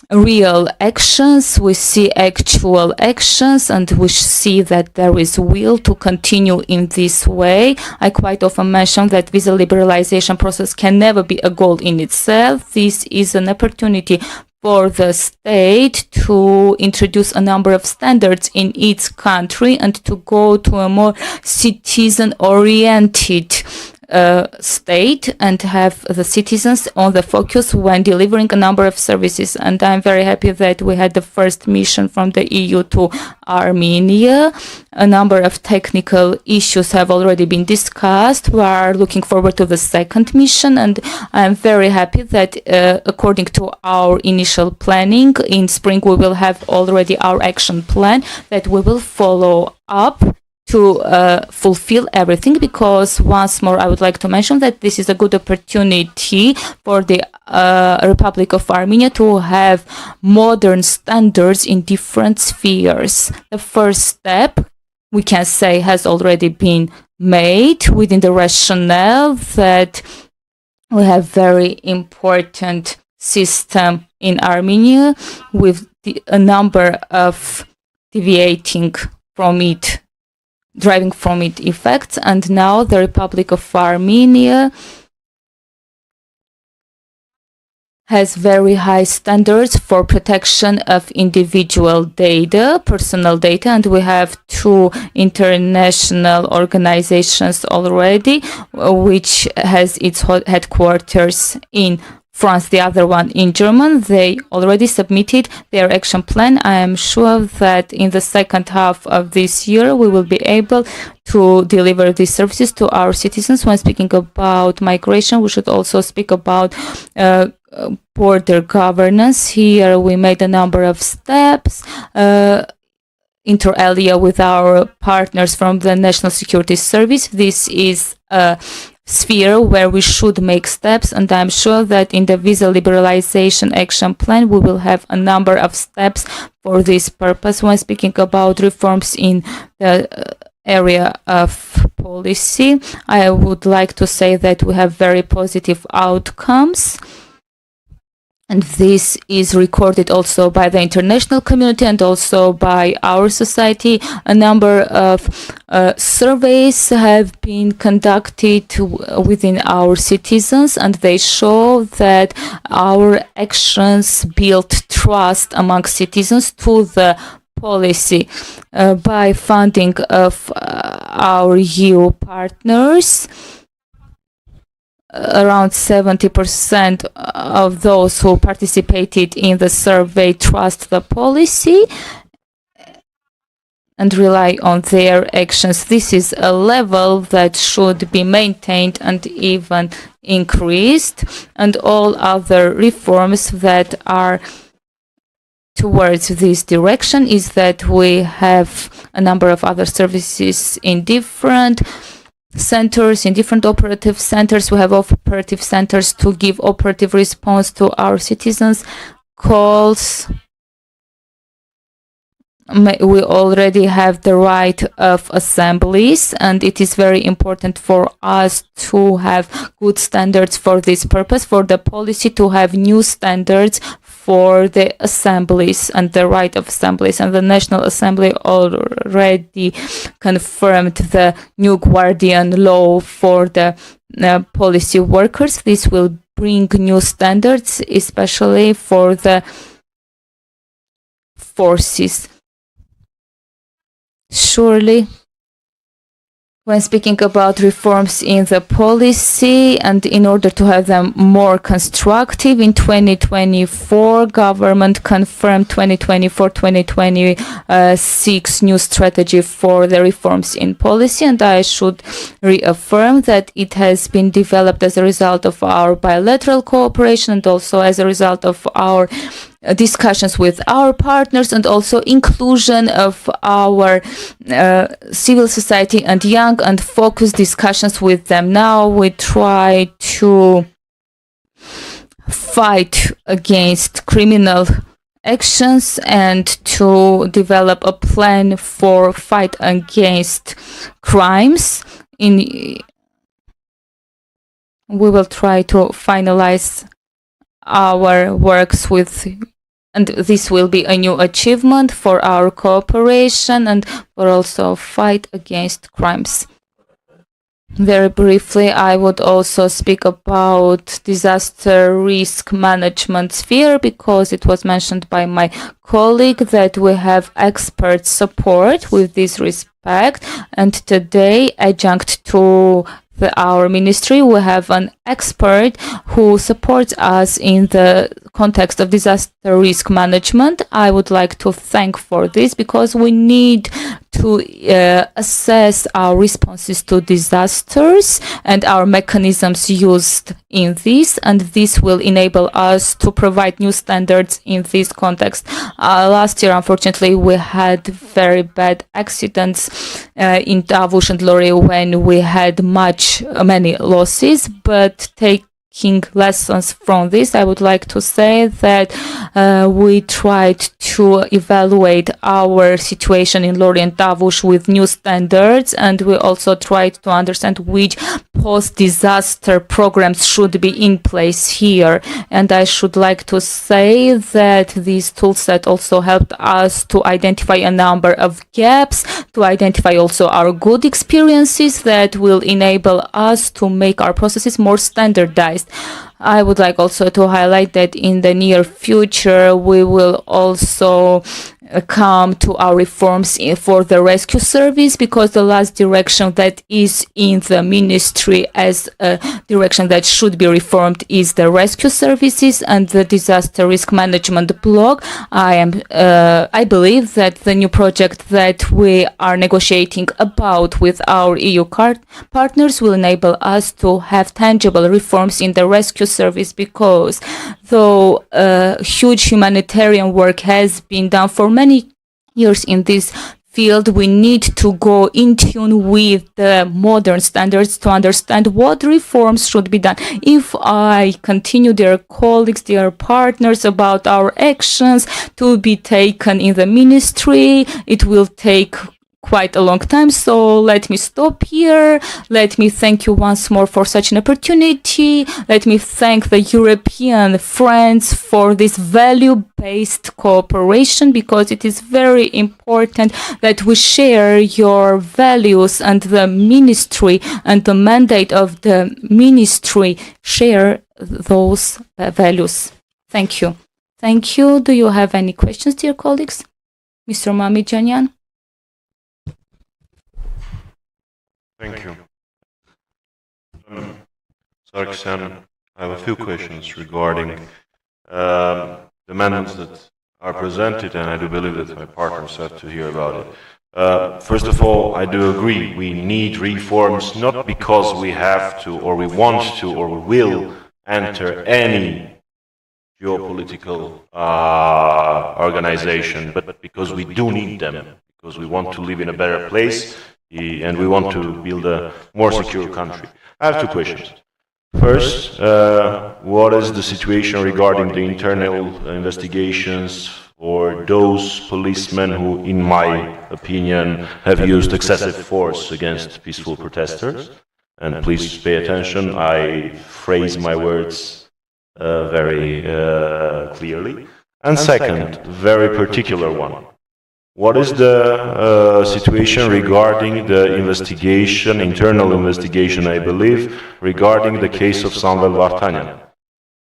real actions. We see actual actions, and we see that there is will to continue in this way. I quite often mention that visa liberalization process can never be a goal in itself. This is an opportunity for the state to introduce a number of standards in its country and to go to a more citizen-oriented state and have the citizens on the focus when delivering a number of services. And I'm very happy that we had the first mission from the EU to Armenia. A number of technical issues have already been discussed. We are looking forward to the second mission, and I'm very happy that according to our initial planning, in spring we will have already our action plan that we will follow up to fulfill everything, because once more I would like to mention that this is a good opportunity for the Republic of Armenia to have modern standards in different spheres. The first step, we can say, has already been made within the rationale that we have very important system in Armenia with a number of deviating from it, driving from it effects, and now the Republic of Armenia has very high standards for protection of individual data, personal data, and we have 2 international organizations already, which has its headquarters in France, the other one in Germany. They already submitted their action plan. I am sure that in the second half of this year we will be able to deliver these services to our citizens. When speaking about migration, we should also speak about border governance. Here we made a number of steps inter alia with our partners from the National Security Service. This is a sphere where we should make steps, and I'm sure that in the visa liberalization action plan we will have a number of steps for this purpose. When speaking about reforms in the area of policy, I would like to say that we have very positive outcomes, and this is recorded also by the international community and also by our society. A number of surveys have been conducted within our citizens, and they show that our actions build trust among citizens to the policy by funding of our EU partners. Around 70% of those who participated in the survey trust the policy and rely on their actions. This is a level that should be maintained and even increased, and all other reforms that are towards this direction is that we have a number of other services in different centers, in different operative centers. We have operative centers to give operative response to our citizens' calls. We already have the right of assemblies, and it is very important for us to have good standards for this purpose, for the policy to have new standards for the assemblies and the right of assemblies. And the National Assembly already confirmed the new Guardian law for the policy workers. This will bring new standards, especially for the forces. Surely, when speaking about reforms in the policy and in order to have them more constructive, in 2024, government confirmed 2024-2026 new strategy for the reforms in policy, and I should reaffirm that it has been developed as a result of our bilateral cooperation and also as a result of our discussions with our partners, and also inclusion of our civil society and young and focused discussions with them. Now we try to fight against criminal actions and to develop a plan for fight against crimes. We will try to finalize our works with, and this will be a new achievement for our cooperation and for also fight against crimes. Very briefly, I would also speak about disaster risk management sphere, because it was mentioned by my colleague that we have expert support with this respect, and today, adjunct to our ministry, we have an expert who supports us in the context of disaster risk management. I would like to thank for this because we need to assess our responses to disasters and our mechanisms used in this, and this will enable us to provide new standards in this context. Last year, unfortunately, we had very bad accidents in Tavush and Lori when we had many losses, but taking lessons from this, I would like to say that we tried to evaluate our situation in Lori and Tavush with new standards, and we also tried to understand which post-disaster programs should be in place here. And I should like to say that this toolset also helped us to identify a number of gaps, to identify also our good experiences that will enable us to make our processes more standardized. I would like also to highlight that in the near future, we will also come to our reforms for the rescue service, because the last direction that is in the ministry as a direction that should be reformed is the rescue services and the disaster risk management block. I believe that the new project that we are negotiating about with our EU partners will enable us to have tangible reforms in the rescue service, because though huge humanitarian work has been done for many years in this field, we need to go in tune with the modern standards to understand what reforms should be done. If I continue, dear colleagues, dear partners, about our actions to be taken in the ministry, it will take quite a long time, so let me stop here. Let me thank you once more for such an opportunity. Let me thank the European friends for this value-based cooperation, because it is very important that we share your values, and the ministry and the mandate of the ministry share those values. Thank you. Thank you. Do you have any questions, dear colleagues? Mr. Mamijanyan? Thank you. Sarkisyan, I have a few questions regarding the amendments that are presented, and I do believe that my partners have to hear about it. First of all, I do agree we need reforms, not because we have to, or we want to, or we will enter any geopolitical organization, but because we do need them, because we want to live in a better place, and we want to build a more secure country. I have two questions. First, what is the situation regarding the internal investigations for those policemen who, in my opinion, have used excessive force against peaceful protesters? And please pay attention, I phrase my words very clearly. And second, very particular one. What is the situation regarding the investigation, internal investigation, I believe, regarding the case of Samvel Vartanyan,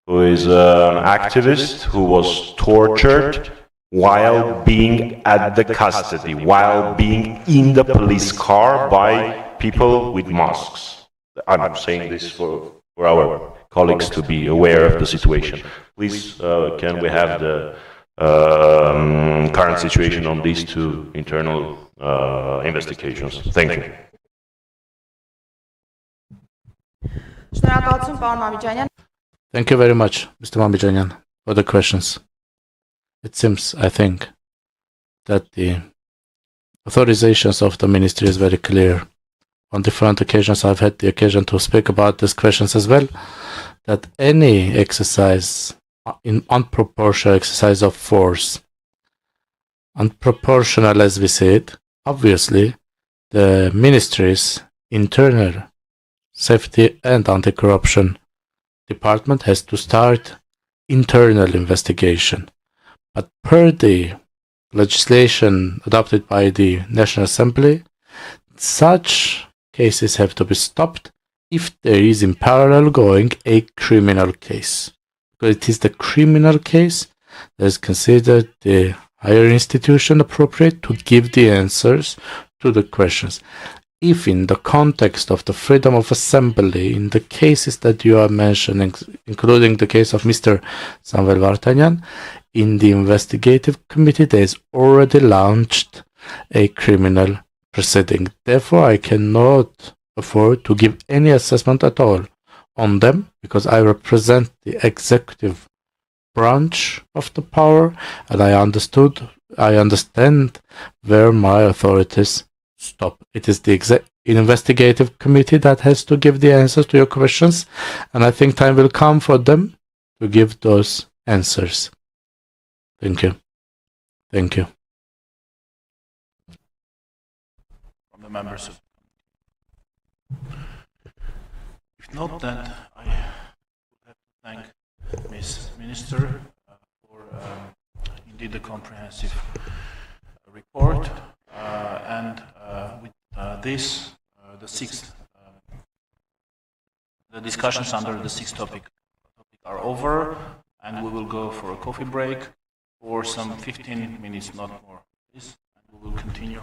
who is an activist who was tortured while being at the custody, while being in the police car by people with masks? I'm saying this for our colleagues to be aware of the situation. Please, can we have the current situation on these two internal investigations? Thank you. Thank you very much, Mr. Mamijanyan, for the questions. It seems, I think, that the authorizations of the ministry is very clear. On different occasions, I've had the occasion to speak about these questions as well, that any exercise in unproportional exercise of force, unproportional as we see it, obviously the ministry's internal safety and anti-corruption department has to start internal investigation. But per the legislation adopted by the National Assembly, such cases have to be stopped if there is in parallel going a criminal case. Because it is the criminal case that is considered the higher institution appropriate to give the answers to the questions. if in the context of the freedom of assembly, in the cases that you are mentioning, including the case of Mr. Samuel Vartanyan, in the investigative committee, there is already launched a criminal proceeding. Therefore, I cannot afford to give any assessment at all on them, because I represent the executive branch of the power, and I understand where my authorities stop. It is the investigative committee that has to give the answers to your questions, and I think time will come for them to give those answers. Thank you. Thank you. From the members. If not, then I would have to thank Ms. Minister for indeed a comprehensive report, and with this, the discussions under the sixth topic are over, and we will go for a coffee break for some 15 minutes, not more. Please, and we will continue.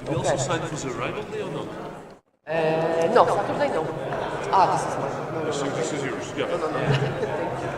We also signed for the arrival day or not? No, Saturday no. This is mine. This is yours, yeah. No. Thank you.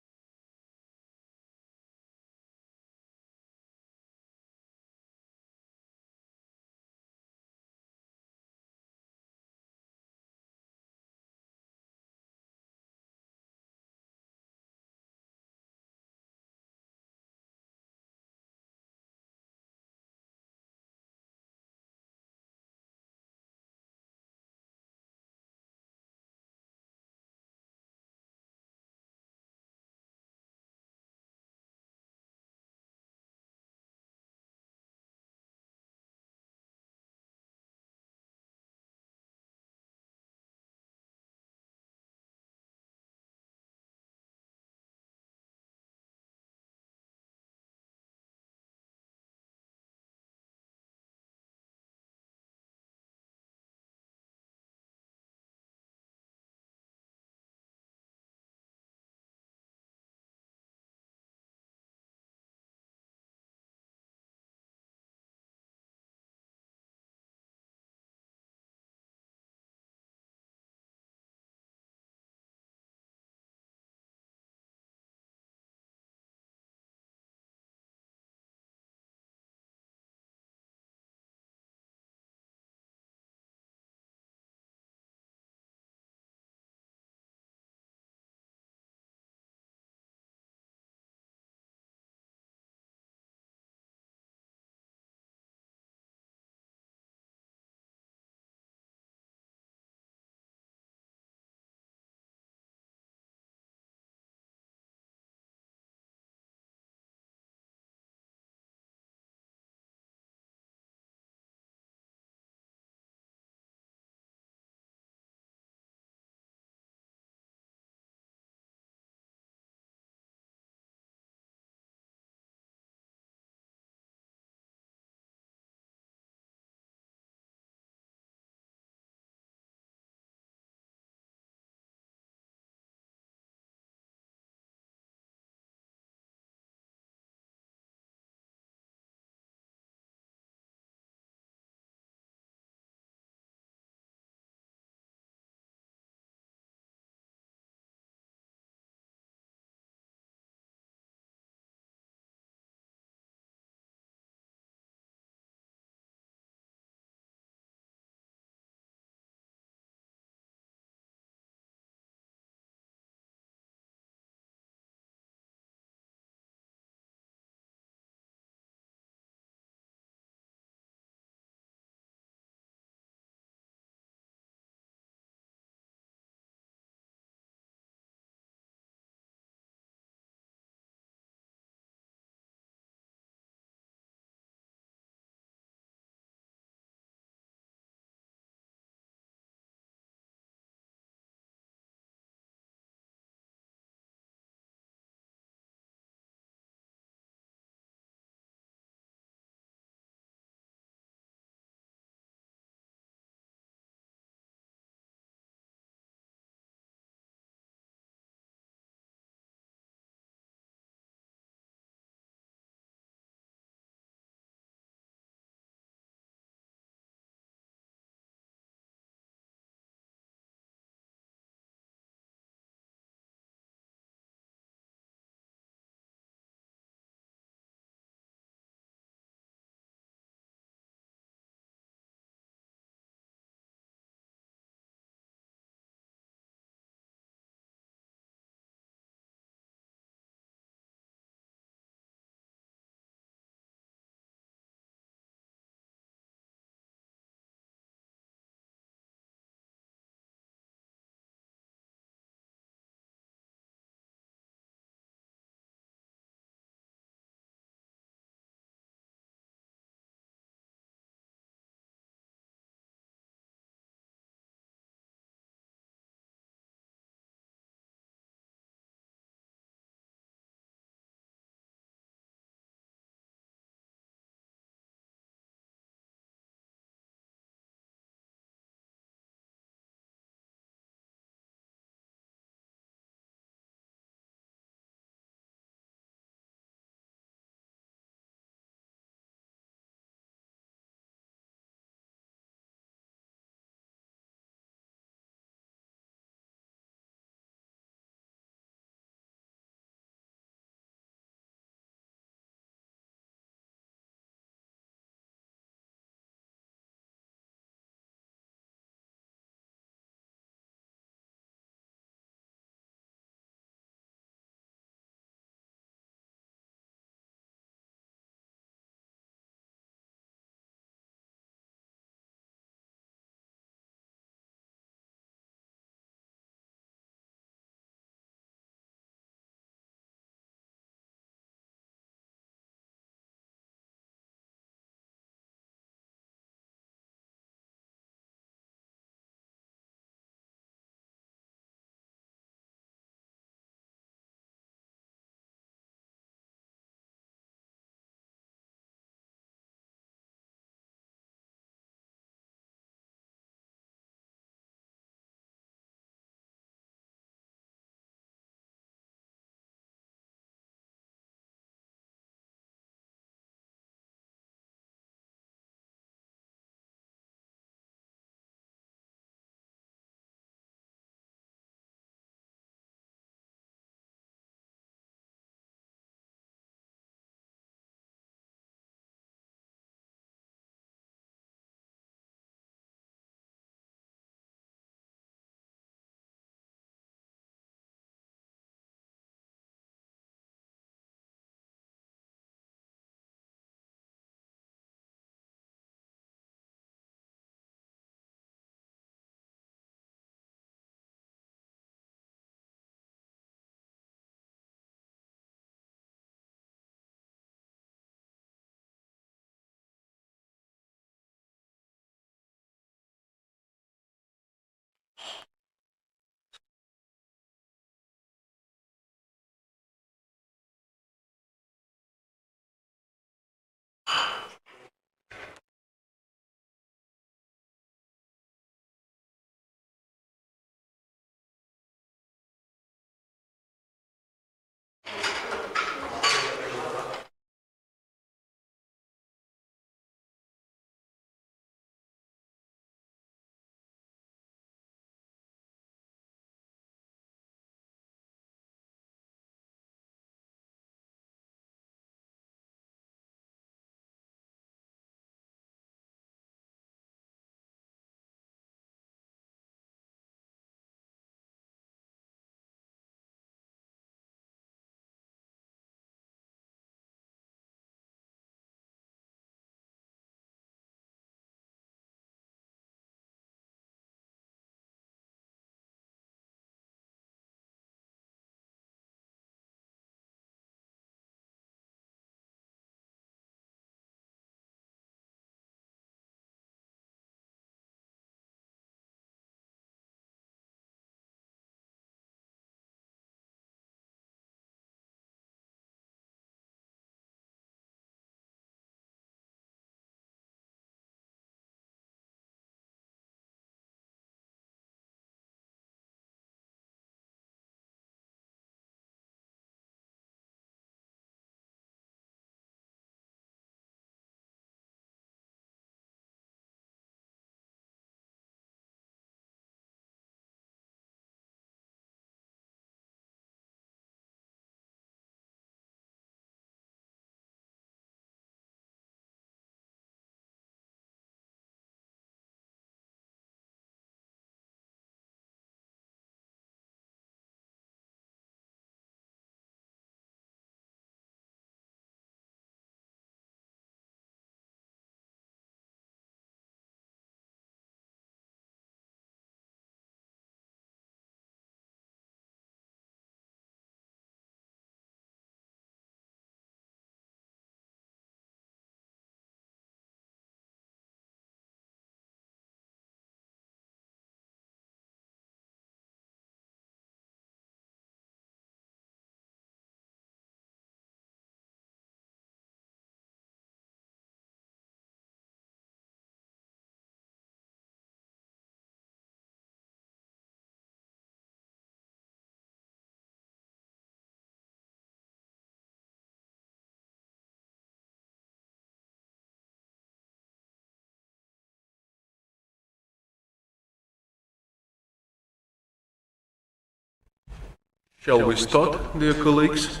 Shall we start, dear colleagues?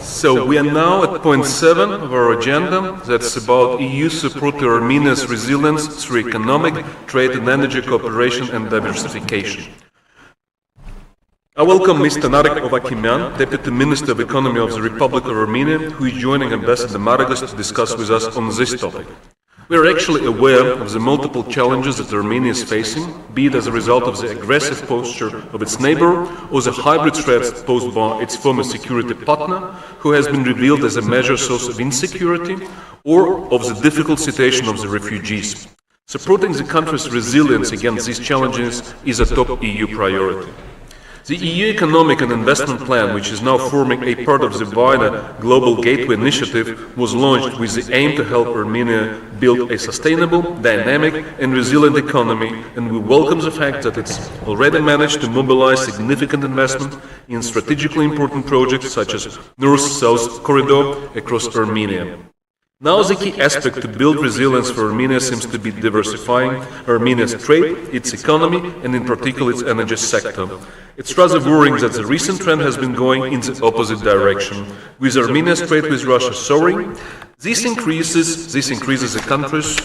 So we are now at point 7 of our agenda. That's about EU support to Armenia's resilience through economic, trade and energy cooperation and diversification. I welcome Mr. Narek Ovakimyan, Deputy Minister of Economy of the Republic of Armenia, who is joining Ambassador Maragos to discuss with us on this topic. We are actually aware of the multiple challenges that Armenia is facing, be it as a result of the aggressive posture of its neighbor or the hybrid threats posed by its former security partner, who has been revealed as a major source of insecurity, or of the difficult situation of the refugees. Supporting the country's resilience against these challenges is a top EU priority. The EU Economic and Investment Plan, which is now forming a part of the wider Global Gateway Initiative, was launched with the aim to help Armenia build a sustainable, dynamic and resilient economy, and we welcome the fact that it's already managed to mobilize significant investment in strategically important projects such as North-South Corridor across Armenia. Now the key aspect to build resilience for Armenia seems to be diversifying Armenia's trade, its economy, and in particular its energy sector. It's rather worrying that the recent trend has been going in the opposite direction, with Armenia's trade with Russia soaring. This increases the country's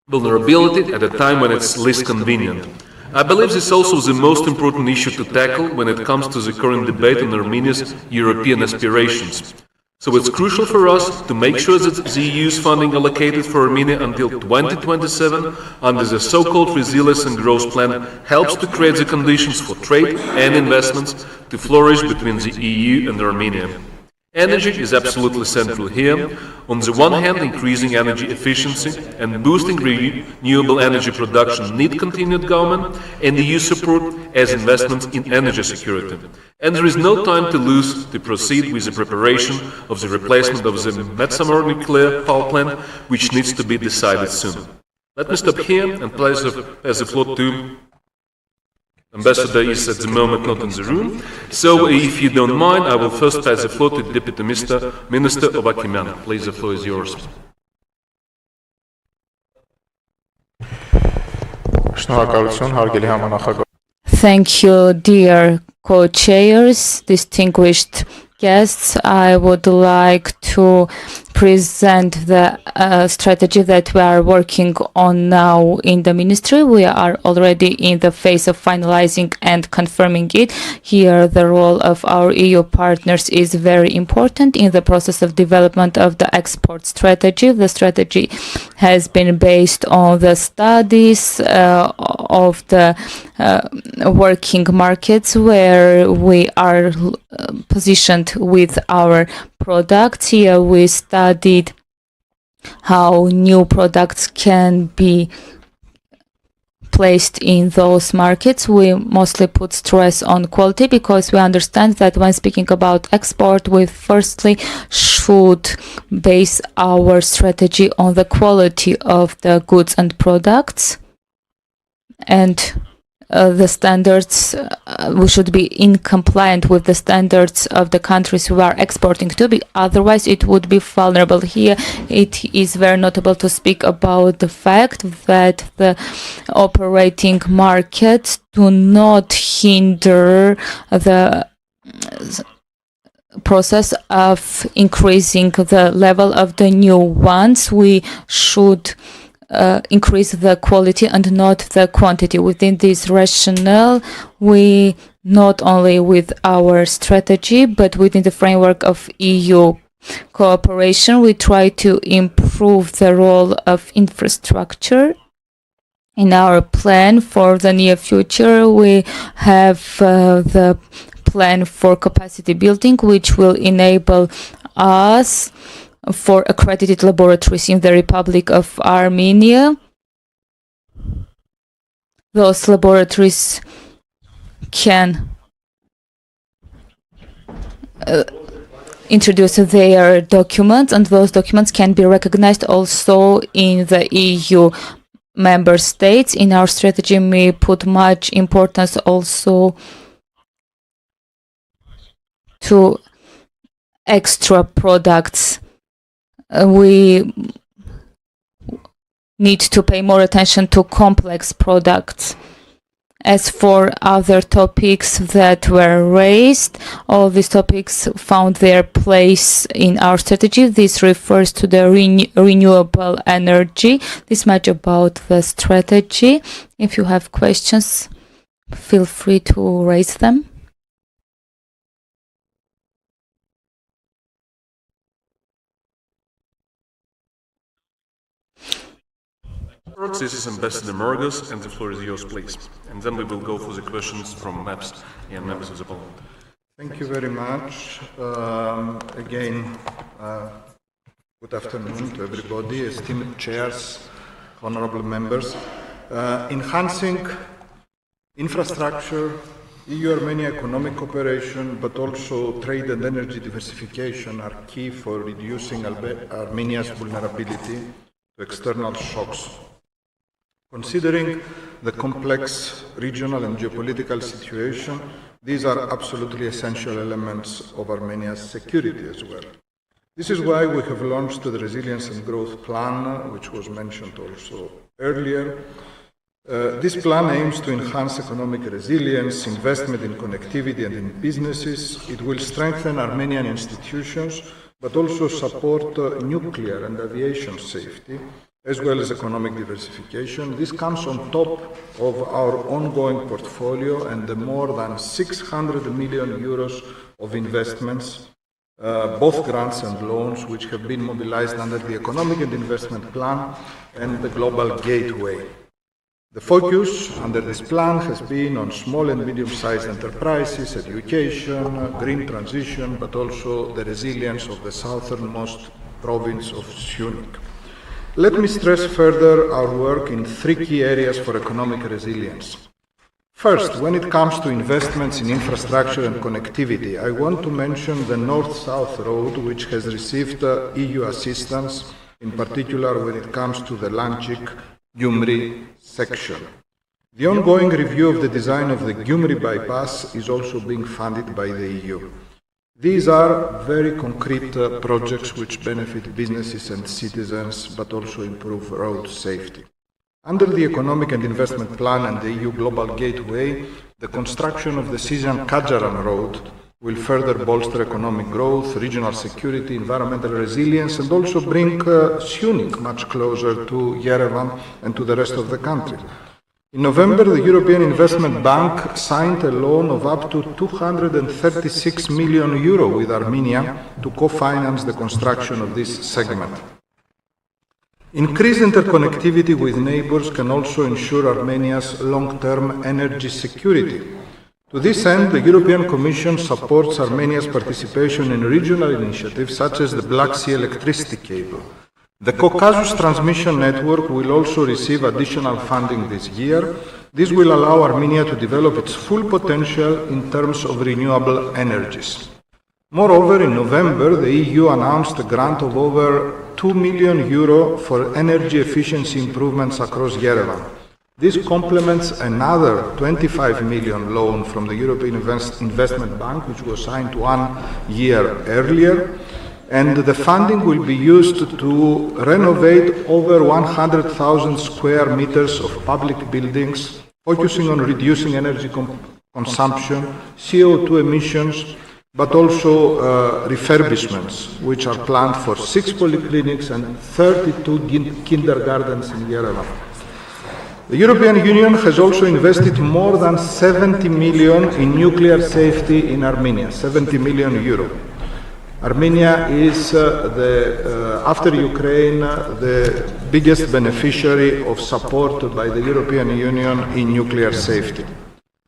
vulnerability at a time when it's least convenient. I believe this is also the most important issue to tackle when it comes to the current debate on Armenia's European aspirations. So it's crucial for us to make sure that the EU's funding allocated for Armenia until 2027 under the so-called Resilience and Growth Plan helps to create the conditions for trade and investments to flourish between the EU and Armenia. Energy is absolutely central here. On the one hand, increasing energy efficiency and boosting renewable energy production need continued government and EU support as investments in energy security. And there is no time to lose to proceed with the preparation of the replacement of the Metsamor nuclear power plant, which needs to be decided soon. Let me stop here and pass the floor to Ambassador is at the moment not in the room, so if you don't mind, I will first pass the floor to Deputy Minister Ovakimyan. Please, the floor is yours. Thank you, dear co-chairs, distinguished guests. I would like to present the strategy that we are working on now in the ministry. We are already in the phase of finalizing and confirming it. Here, the role of our EU partners is very important in the process of development of the export strategy. The strategy has been based on the studies of the working markets where we are positioned with our products. Here we studied how new products can be placed in those markets. We mostly put stress on quality because we understand that when speaking about export, we firstly should base our strategy on the quality of the goods and products, and the standards, we should be in compliant with the standards of the countries we are exporting to, otherwise it would be vulnerable. Here it is very notable to speak about the fact that the operating markets do not hinder the process of increasing the level of the new ones. We should increase the quality and not the quantity. Within this rationale, we not only with our strategy, but within the framework of EU cooperation, we try to improve the role of infrastructure. In our plan for the near future, we have the plan for capacity building, which will enable us for accredited laboratories in the Republic of Armenia. Those laboratories can introduce their documents, and those documents can be recognized also in the EU member states. In our strategy, we put much importance also to extra products. We need to pay more attention to complex products. As for other topics that were raised, all these topics found their place in our strategy. This refers to the renewable energy. This much about the strategy. If you have questions, feel free to raise them. This is Ambassador Morgus, and the floor is yours, please. And then we will go for the questions from MEPs and members of the Parliament. Thank you very much. Again, good afternoon to everybody, esteemed chairs, honorable members. Enhancing infrastructure, EU-Armenia economic cooperation, but also trade and energy diversification are key for reducing Armenia's vulnerability to external shocks. Considering the complex regional and geopolitical situation, these are absolutely essential elements of Armenia's security as well. This is why we have launched the Resilience and Growth Plan, which was mentioned also earlier. This plan aims to enhance economic resilience, investment in connectivity and in businesses. It will strengthen Armenian institutions, but also support nuclear and aviation safety, as well as economic diversification. This comes on top of our ongoing portfolio and the more than 600 million euros of investments, both grants and loans, which have been mobilized under the Economic and Investment Plan and the Global Gateway. The focus under this plan has been on small and medium-sized enterprises, education, green transition, but also the resilience of the southernmost province of Syunik. Let me stress further our work in three key areas for economic resilience. First, when it comes to investments in infrastructure and connectivity, I want to mention the North-South Road, which has received EU assistance, in particular when it comes to the Lanchik-Gyumri section. The ongoing review of the design of the Gyumri bypass is also being funded by the EU. These are very concrete projects which benefit businesses and citizens, but also improve road safety. Under the Economic and Investment Plan and the EU Global Gateway, the construction of the Sijan-Kajaran Road will further bolster economic growth, regional security, environmental resilience, and also bring Syunik much closer to Yerevan and to the rest of the country. In November, the European Investment Bank signed a loan of up to 236 million euro with Armenia to co-finance the construction of this segment. Increased interconnectivity with neighbors can also ensure Armenia's long-term energy security. To this end, the European Commission supports Armenia's participation in regional initiatives such as the Black Sea electricity cable. The Caucasus transmission network will also receive additional funding this year. This will allow Armenia to develop its full potential in terms of renewable energies. Moreover, in November, the EU announced a grant of over 2 million euro for energy efficiency improvements across Yerevan. This complements another 25 million loan from the European Investment Bank, which was signed 1 year earlier. And the funding will be used to renovate over 100,000 square meters of public buildings, focusing on reducing energy consumption, CO2 emissions, but also refurbishments, which are planned for 6 polyclinics and 32 kindergartens in Yerevan. The European Union has also invested more than 70 million in nuclear safety in Armenia, 70 million euro. Armenia is, after Ukraine, the biggest beneficiary of support by the European Union in nuclear safety.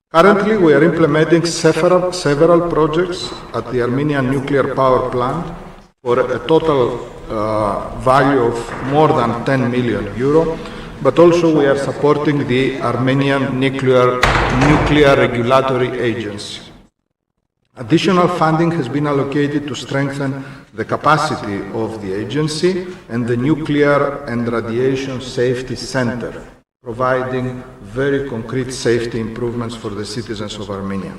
Currently, we are implementing several projects at the Armenian nuclear power plant for a total value of more than 10 million euro, but also we are supporting the Armenian Nuclear Regulatory Agency. Additional funding has been allocated to strengthen the capacity of the agency and the Nuclear and Radiation Safety Center, providing very concrete safety improvements for the citizens of Armenia.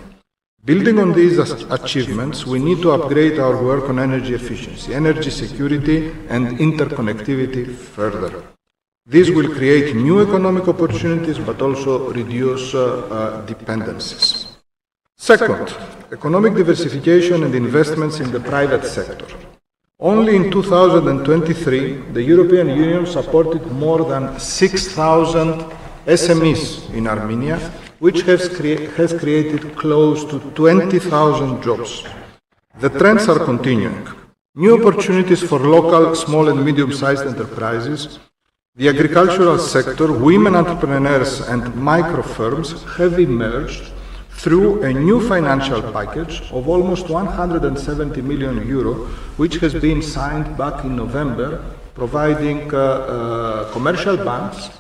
Building on these achievements, we need to upgrade our work on energy efficiency, energy security, and interconnectivity further. This will create new economic opportunities, but also reduce dependencies. Second, economic diversification and investments in the private sector. Only in 2023, the European Union supported more than 6,000 SMEs in Armenia, which has created close to 20,000 jobs. The trends are continuing. New opportunities for local, small and medium-sized enterprises, the agricultural sector, women entrepreneurs and micro firms have emerged through a new financial package of almost 170 million euro, which has been signed back in November, providing commercial banks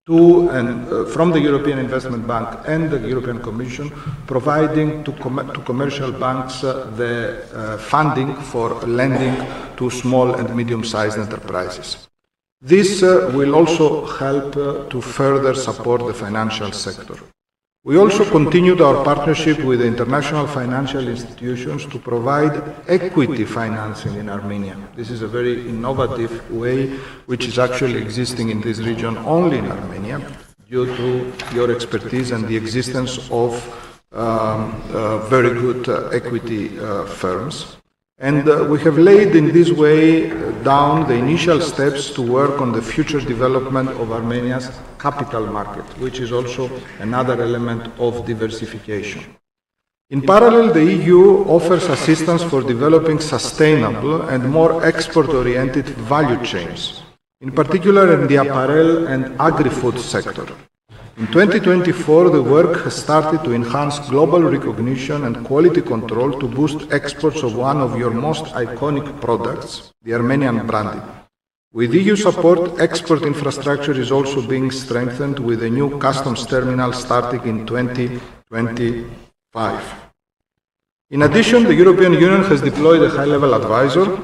from the European Investment Bank and the European Commission, providing to commercial banks the funding for lending to small and medium-sized enterprises. This will also help to further support the financial sector. We also continued our partnership with the international financial institutions to provide equity financing in Armenia. This is a very innovative way which is actually existing in this region only in Armenia due to your expertise and the existence of very good equity firms. And we have laid in this way down the initial steps to work on the future development of Armenia's capital market, which is also another element of diversification. In parallel, the EU offers assistance for developing sustainable and more export-oriented value chains, in particular in the apparel and agri-food sector. In 2024, the work has started to enhance global recognition and quality control to boost exports of one of your most iconic products, the Armenian brandy. With EU support, export infrastructure is also being strengthened with a new customs terminal starting in 2025. In addition, the European Union has deployed a high-level advisor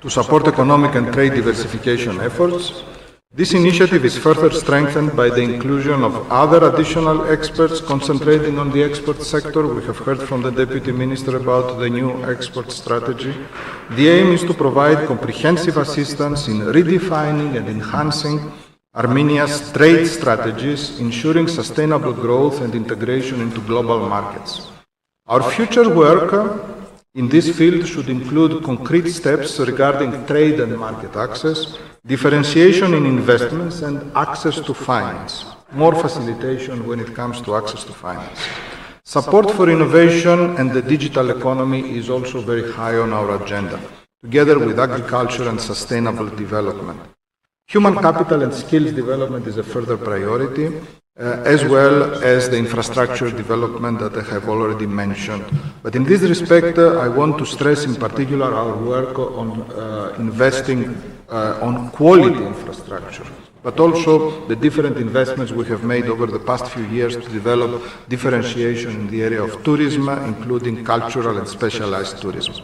to support economic and trade diversification efforts. This initiative is further strengthened by the inclusion of other additional experts concentrating on the export sector. We have heard from the Deputy Minister about the new export strategy. The aim is to provide comprehensive assistance in redefining and enhancing Armenia's trade strategies, ensuring sustainable growth and integration into global markets. Our future work in this field should include concrete steps regarding trade and market access, differentiation in investments and access to finance, more facilitation when it comes to access to finance. Support for innovation and the digital economy is also very high on our agenda, together with agriculture and sustainable development. Human capital and skills development is a further priority, as well as the infrastructure development that I have already mentioned. But in this respect, I want to stress in particular our work on investing on quality infrastructure, but also the different investments we have made over the past few years to develop differentiation in the area of tourism, including cultural and specialized tourism.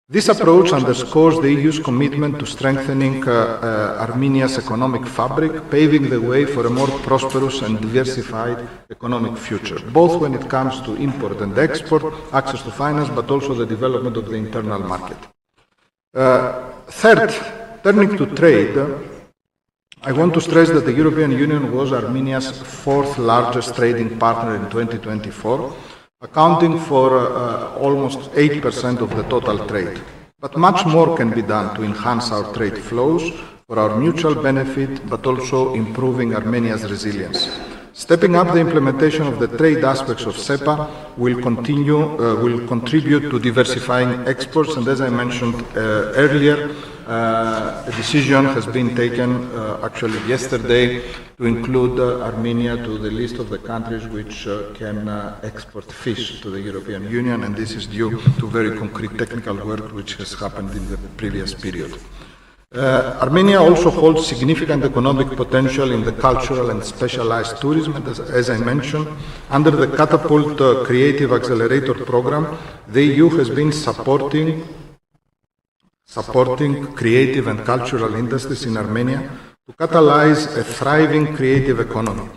This approach underscores the EU's commitment to strengthening Armenia's economic fabric, paving the way for a more prosperous and diversified economic future, both when it comes to import and export, access to finance, but also the development of the internal market. Third, turning to trade, I want to stress that the European Union was Armenia's fourth largest trading partner in 2024, accounting for almost 8% of the total trade. But much more can be done to enhance our trade flows for our mutual benefit, but also improving Armenia's resilience. Stepping up the implementation of the trade aspects of SEPA will contribute to diversifying exports, and as I mentioned earlier, a decision has been taken actually yesterday to include Armenia to the list of the countries which can export fish to the European Union, and this is due to very concrete technical work which has happened in the previous period. Armenia also holds significant economic potential in the cultural and specialized tourism, as I mentioned. Under the Catapult Creative Accelerator program, the EU has been supporting creative and cultural industries in Armenia to catalyze a thriving creative economy.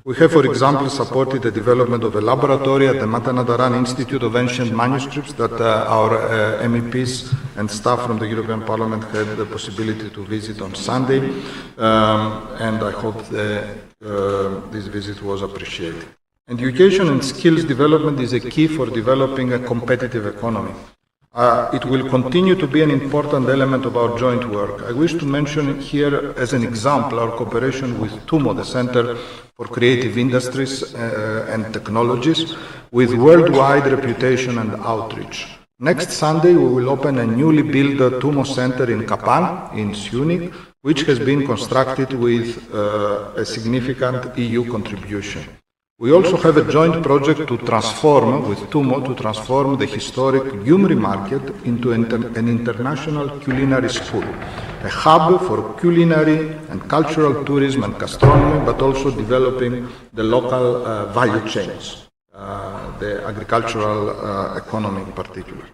We have, for example, supported the development of a laboratory at the Matanadaran Institute of Ancient Manuscripts that our MEPs and staff from the European Parliament had the possibility to visit on Sunday, and I hope this visit was appreciated. Education and skills development is a key for developing a competitive economy. It will continue to be an important element of our joint work. I wish to mention here as an example our cooperation with TUMO, the Center for Creative Industries and Technologies, with worldwide reputation and outreach. Next Sunday, we will open a newly built TUMO Center in Kapan, in Syunik, which has been constructed with a significant EU contribution. We also have a joint project to transform, with TUMO, to transform the historic Gyumri market into an international culinary school, a hub for culinary and cultural tourism and gastronomy, but also developing the local value chains, the agricultural economy in particular.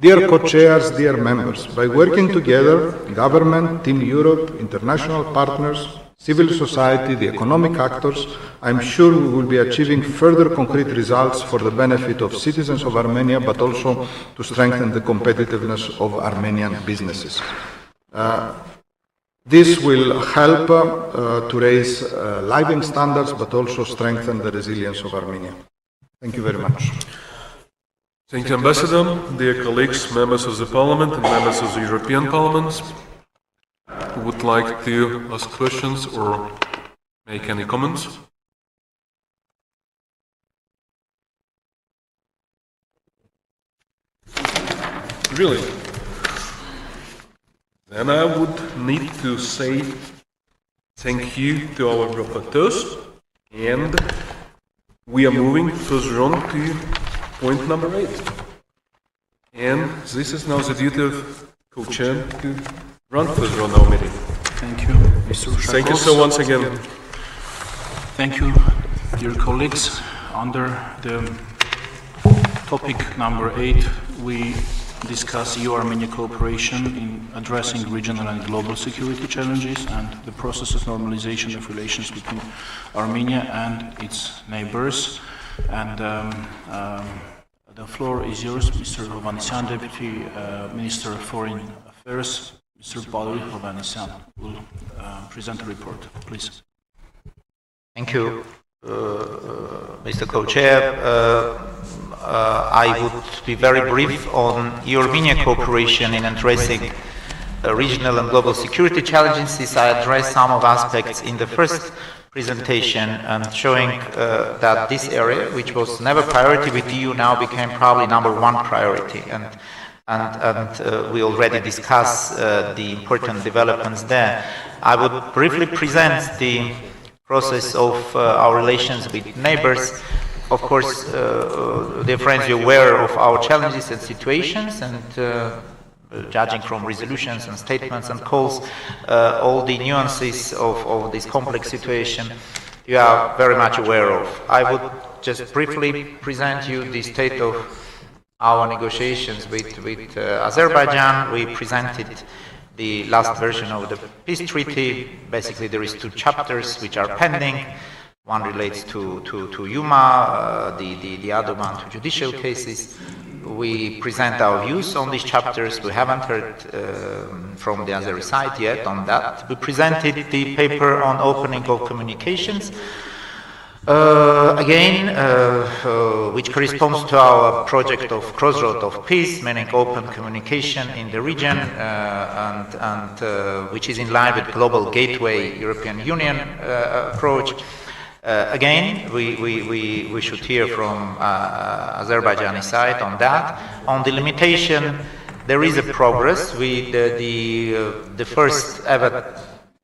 Dear co-chairs, dear members, by working together, government, Team Europe, international partners, civil society, the economic actors, I'm sure we will be achieving further concrete results for the benefit of citizens of Armenia, but also to strengthen the competitiveness of Armenian businesses. This will help to raise living standards, but also strengthen the resilience of Armenia. Thank you very much. Thank you, Ambassador. Dear colleagues, members of the Parliament and members of the European Parliament, who would like to ask questions or make any comments? Really? Then I would need to say thank you to our rapporteurs, and we are moving further on to point number 8. And this is now the duty of co-chair to run further on our meeting. Thank you, Mr. Ushakov. Thank you so once again. Thank you, dear colleagues. Under the topic number 8, we discuss EU-Armenia cooperation in addressing regional and global security challenges and the process of normalization of relations between Armenia and its neighbors. And the floor is yours, Mr. Hovanesyan, Deputy Minister of Foreign Affairs. Mr. Baluri Hovanesyan will present the report, please. Thank you, Mr. Co-Chair. I would be very brief on EU-Armenia cooperation in addressing regional and global security challenges, since I addressed some of aspects in the first presentation and showing that this area, which was never priority with the EU, now became probably number 1 priority. And we already discussed the important developments there. I would briefly present the process of our relations with neighbors. Of course, dear friends, you're aware of our challenges and situations, and judging from resolutions and statements and calls, all the nuances of this complex situation you are very much aware of. I would just briefly present you the state of our negotiations with Azerbaijan. We presented the last version of the peace treaty. Basically, there is 2 chapters which are pending. One relates to Yuma, the other one to judicial cases. We present our views on these chapters. We haven't heard from the Azeri side yet on that. We presented the paper on opening of communications, which corresponds to our project of Crossroad of Peace, meaning open communication in the region, and which is in line with Global Gateway European Union approach. We should hear from Azerbaijani side on that. On the limitation, there is a progress. The first ever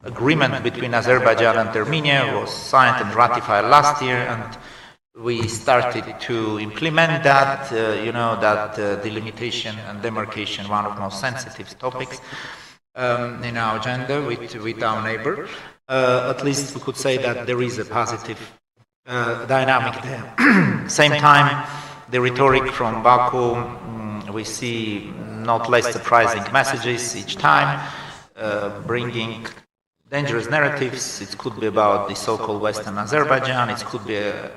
agreement between Azerbaijan and Armenia was signed and ratified last year, and we started to implement that. You know that delimitation and demarcation, one of the most sensitive topics in our agenda with our neighbor. At least we could say that there is a positive dynamic there. Same time, the rhetoric from Baku, we see not less surprising messages each time, bringing dangerous narratives. It could be about the so-called Western Azerbaijan. It could be a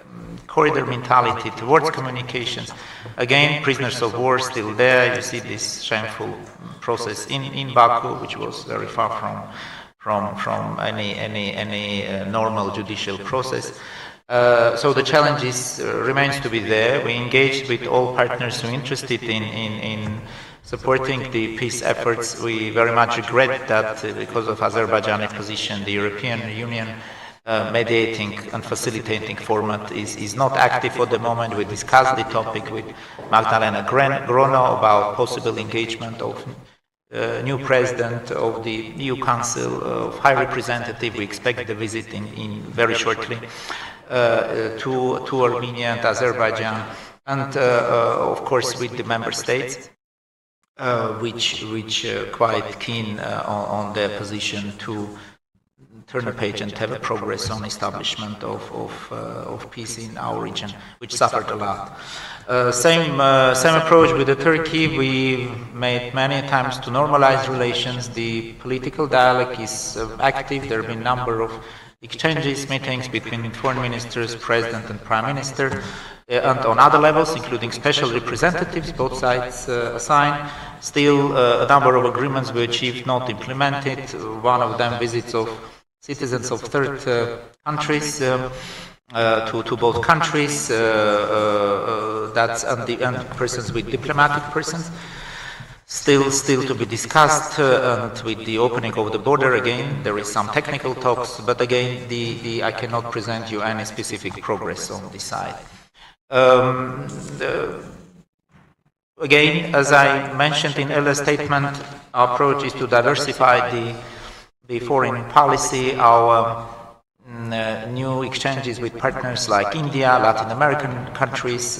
corridor mentality towards communications. Again, prisoners of war still there. You see this shameful process in Baku, which was very far from any normal judicial process. So the challenges remains to be there. We engaged with all partners who are interested in supporting the peace efforts. We very much regret that because of Azerbaijani position, the European Union mediating and facilitating format is not active for the moment. We discussed the topic with Magdalena Grono about possible engagement of new president of the EU Council, of High Representative. We expect the visit in very shortly to Armenia and Azerbaijan, and of course with the member states, which quite keen on their position to turn a page and have a progress on establishment of peace in our region, which suffered a lot. Same approach with Turkey. We made many attempts to normalize relations. The political dialogue is active. There have been a number of exchanges, meetings between foreign ministers, president and prime minister, and on other levels, including special representatives, both sides assigned. Still, a number of agreements were achieved, not implemented. One of them visits of citizens of third countries to both countries, that's and persons with diplomatic persons. Still to be discussed, and with the opening of the border again, there is some technical talks, but again, I cannot present you any specific progress on this side. Again, as I mentioned in earlier statement, our approach is to diversify the foreign policy. Our new exchanges with partners like India, Latin American countries.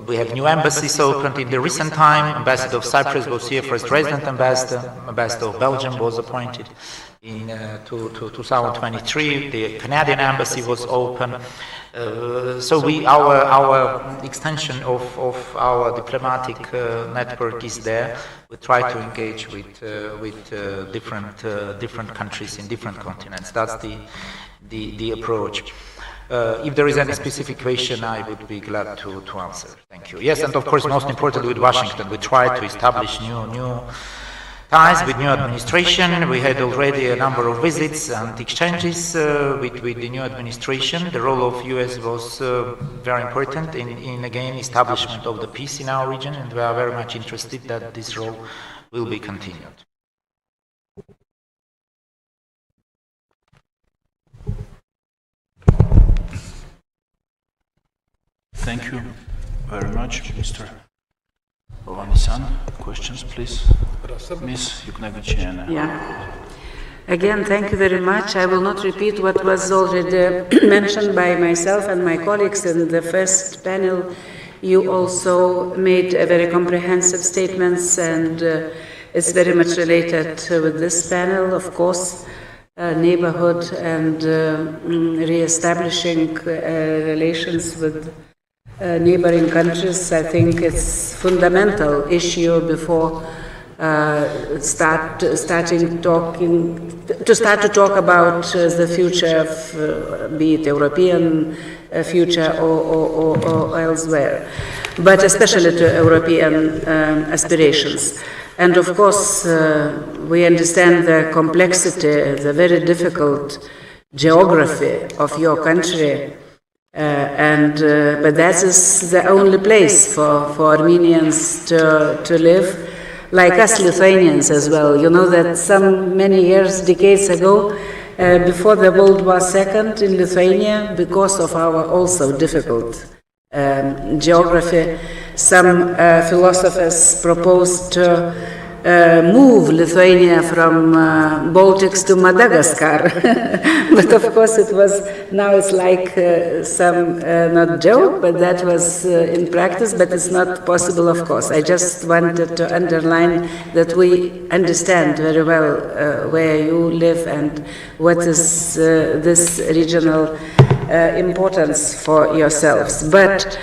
We have new embassies opened in the recent time. Ambassador of Cyprus was here, first resident ambassador. Ambassador of Belgium was appointed in 2023. The Canadian embassy was open. So our extension of our diplomatic network is there. We try to engage with different countries in different continents. That's the approach. If there is any specific question, I would be glad to answer. Thank you. Yes, and of course, most importantly, with Washington, we try to establish new ties with new administration. We had already a number of visits and exchanges with the new administration. The role of US was very important in again establishment of the peace in our region, and we are very much interested that this role will be continued. Thank you very much, Mr. Ovanesyan. Questions, please? Ms. Yuknevichiana. Yeah. Again, thank you very much. I will not repeat what was already mentioned by myself and my colleagues in the first panel. You also made a very comprehensive statements, and it's very much related with this panel, of course. Neighborhood and re-establishing relations with neighboring countries. I think it's fundamental issue before start to talk about the future of be it European future or elsewhere, but especially to European aspirations. And of course, we understand the complexity, the very difficult geography of your country. But that is the only place for Armenians to live, like us Lithuanians as well. You know that many years, decades ago, before the World War II in Lithuania, because of our also difficult geography, some philosophers proposed to move Lithuania from Baltics to Madagascar. But of course now it's like some, not joke, but that was in practice, but it's not possible, of course. I just wanted to underline that we understand very well where you live and what is this regional importance for yourselves. But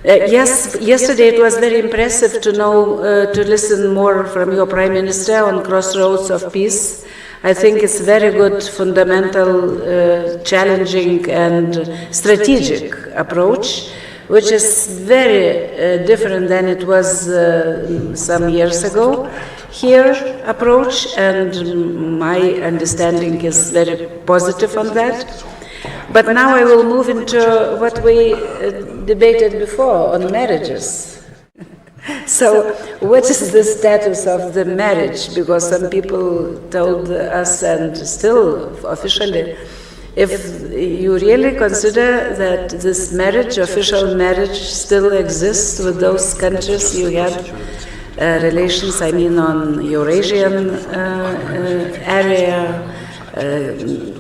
yes, yesterday it was very impressive to know, to listen more from your Prime Minister on Crossroads of Peace. I think it's very good, fundamental, challenging and strategic approach, which is very different than it was some years ago. Here approach, and my understanding is very positive on that. But now I will move into what we debated before on marriages. So, what is the status of the marriage? Because some people told us, and still officially, if you really consider that this marriage, official marriage, still exists with those countries you had relations, I mean, on Eurasian area,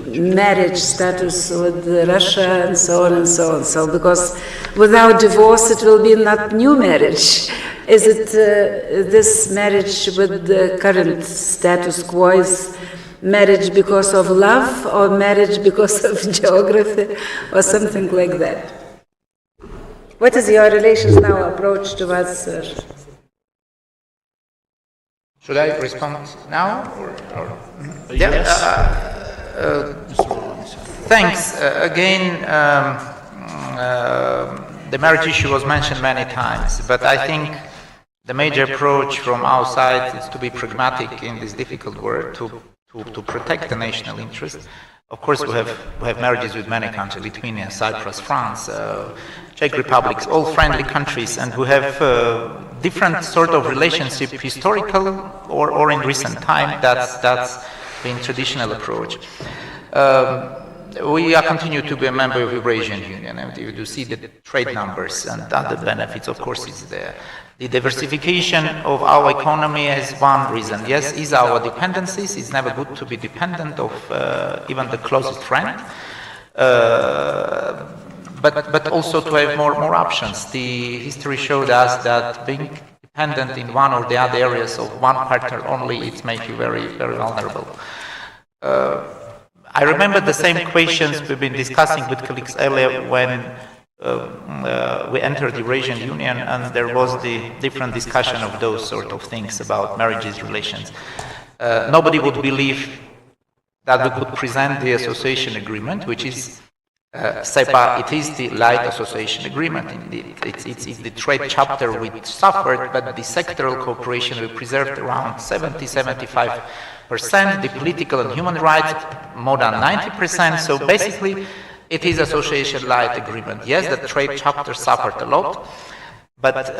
marriage status with Russia, and so on and so on. So, because without divorce, it will be not new marriage. Is it this marriage with the current status quo is marriage because of love, or marriage because of geography, or something like that? What is your relations now approach towards? Should I respond now? Yes. Thanks. Again, the marriage issue was mentioned many times, but I think the major approach from our side is to be pragmatic in this difficult world, to protect the national interest. Of course, we have marriages with many countries, Lithuania, Cyprus, France, Czech Republic, all friendly countries, and who have different sort of relationship, historical or in recent time. That's been traditional approach. We continue to be a member of the Eurasian Union, and you do see the trade numbers and other benefits, of course, is there. The diversification of our economy is one reason. Yes, is our dependencies. It's never good to be dependent of even the closest friend, but also to have more options. The history showed us that being dependent in one or the other areas of one partner only, it makes you very, very vulnerable. I remember the same questions we've been discussing with colleagues earlier when we entered the Eurasian Union, and there was the different discussion of those sort of things about marriages, relations. Nobody would believe that we could present the association agreement, which is SEPA. It is the light association agreement. Indeed, it's the trade chapter which suffered, but the sectoral cooperation we preserved around 70–75%. The political and human rights more than 90%. So basically, it is association light agreement. Yes, the trade chapter suffered a lot, but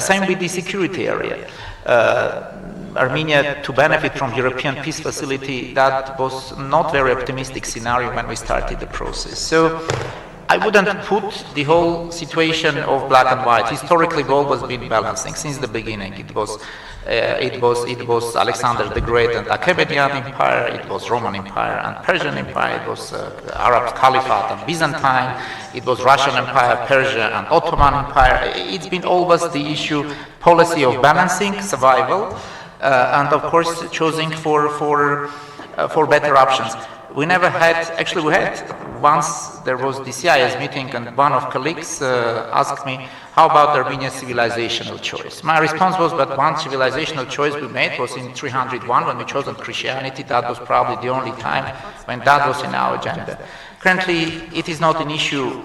same with the security area. Armenia to benefit from European peace facility, that was not very optimistic scenario when we started the process. So I wouldn't put the whole situation of black and white. Historically, we've always been balancing since the beginning. It was Alexander the Great and Achaemenid Empire. It was Roman Empire and Persian Empire. It was Arab Caliphate and Byzantine. It was Russian Empire, Persia and Ottoman Empire. It's been always the issue, policy of balancing, survival, and of course choosing for better options. We never had, actually we had, once there was the CIS meeting and one of colleagues asked me, how about Armenia's civilizational choice? My response was, but one civilizational choice we made was in 301 when we chose Christianity. That was probably the only time when that was in our agenda. Currently, it is not an issue.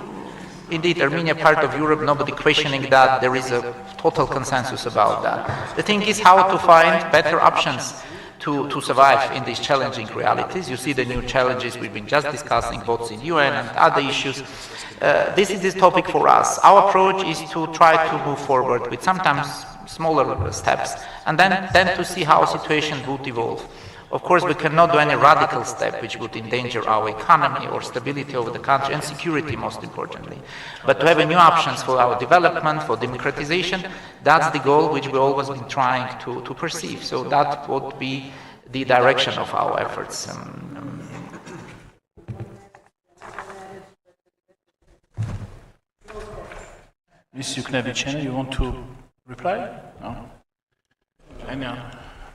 Indeed, Armenia, part of Europe, nobody questioning that. There is a total consensus about that. The thing is how to find better options to survive in these challenging realities. You see the new challenges we've been just discussing, both in UN and other issues. This is the topic for us. Our approach is to try to move forward with sometimes smaller steps, and then to see how situation would evolve. Of course, we cannot do any radical step which would endanger our economy or stability of the country and security, most importantly. But to have new options for our development, for democratization, that's the goal which we've always been trying to perceive. So that would be the direction of our efforts. Ms. Yuknevichena, you want to reply? No?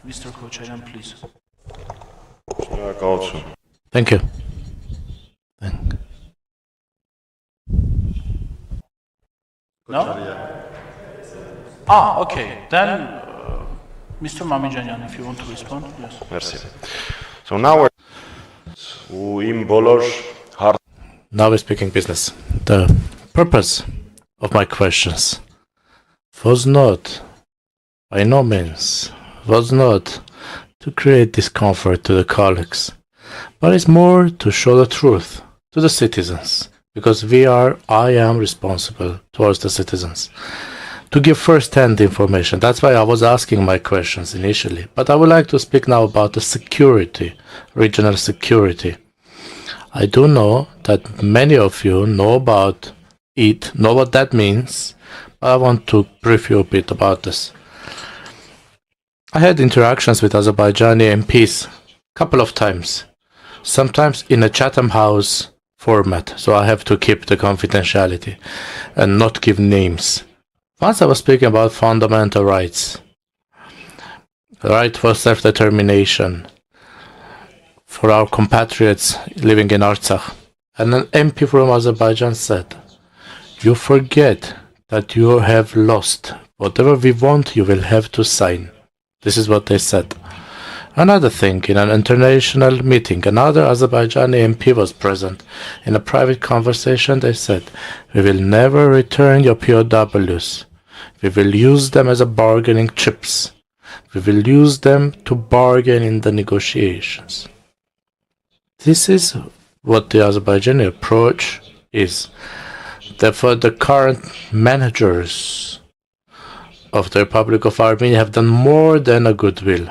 Mr. Kochayan, please. Thank you. No? Okay. Then, Mr. Mamijanyan, if you want to respond, yes. Merci. So now we're speaking business. The purpose of my questions was not, by no means, was not to create discomfort to the colleagues, but it's more to show the truth to the citizens, because I am responsible towards the citizens, to give first-hand information. That's why I was asking my questions initially. But I would like to speak now about the security, regional security. I do know that many of you know about it, know what that means, but I want to brief you a bit about this. I had interactions with Azerbaijani MPs a couple of times, sometimes in a Chatham House format, so I have to keep the confidentiality and not give names. Once I was speaking about fundamental rights, the right for self-determination for our compatriots living in Artsakh, and an MP from Azerbaijan said, "You forget that you have lost. Whatever we want, you will have to sign." This is what they said. Another thing, in an international meeting, another Azerbaijani MP was present. In a private conversation, they said, "We will never return your POWs. We will use them as a bargaining chips. We will use them to bargain in the negotiations." This is what the Azerbaijani approach is. Therefore, the current managers of the Republic of Armenia have done more than a goodwill.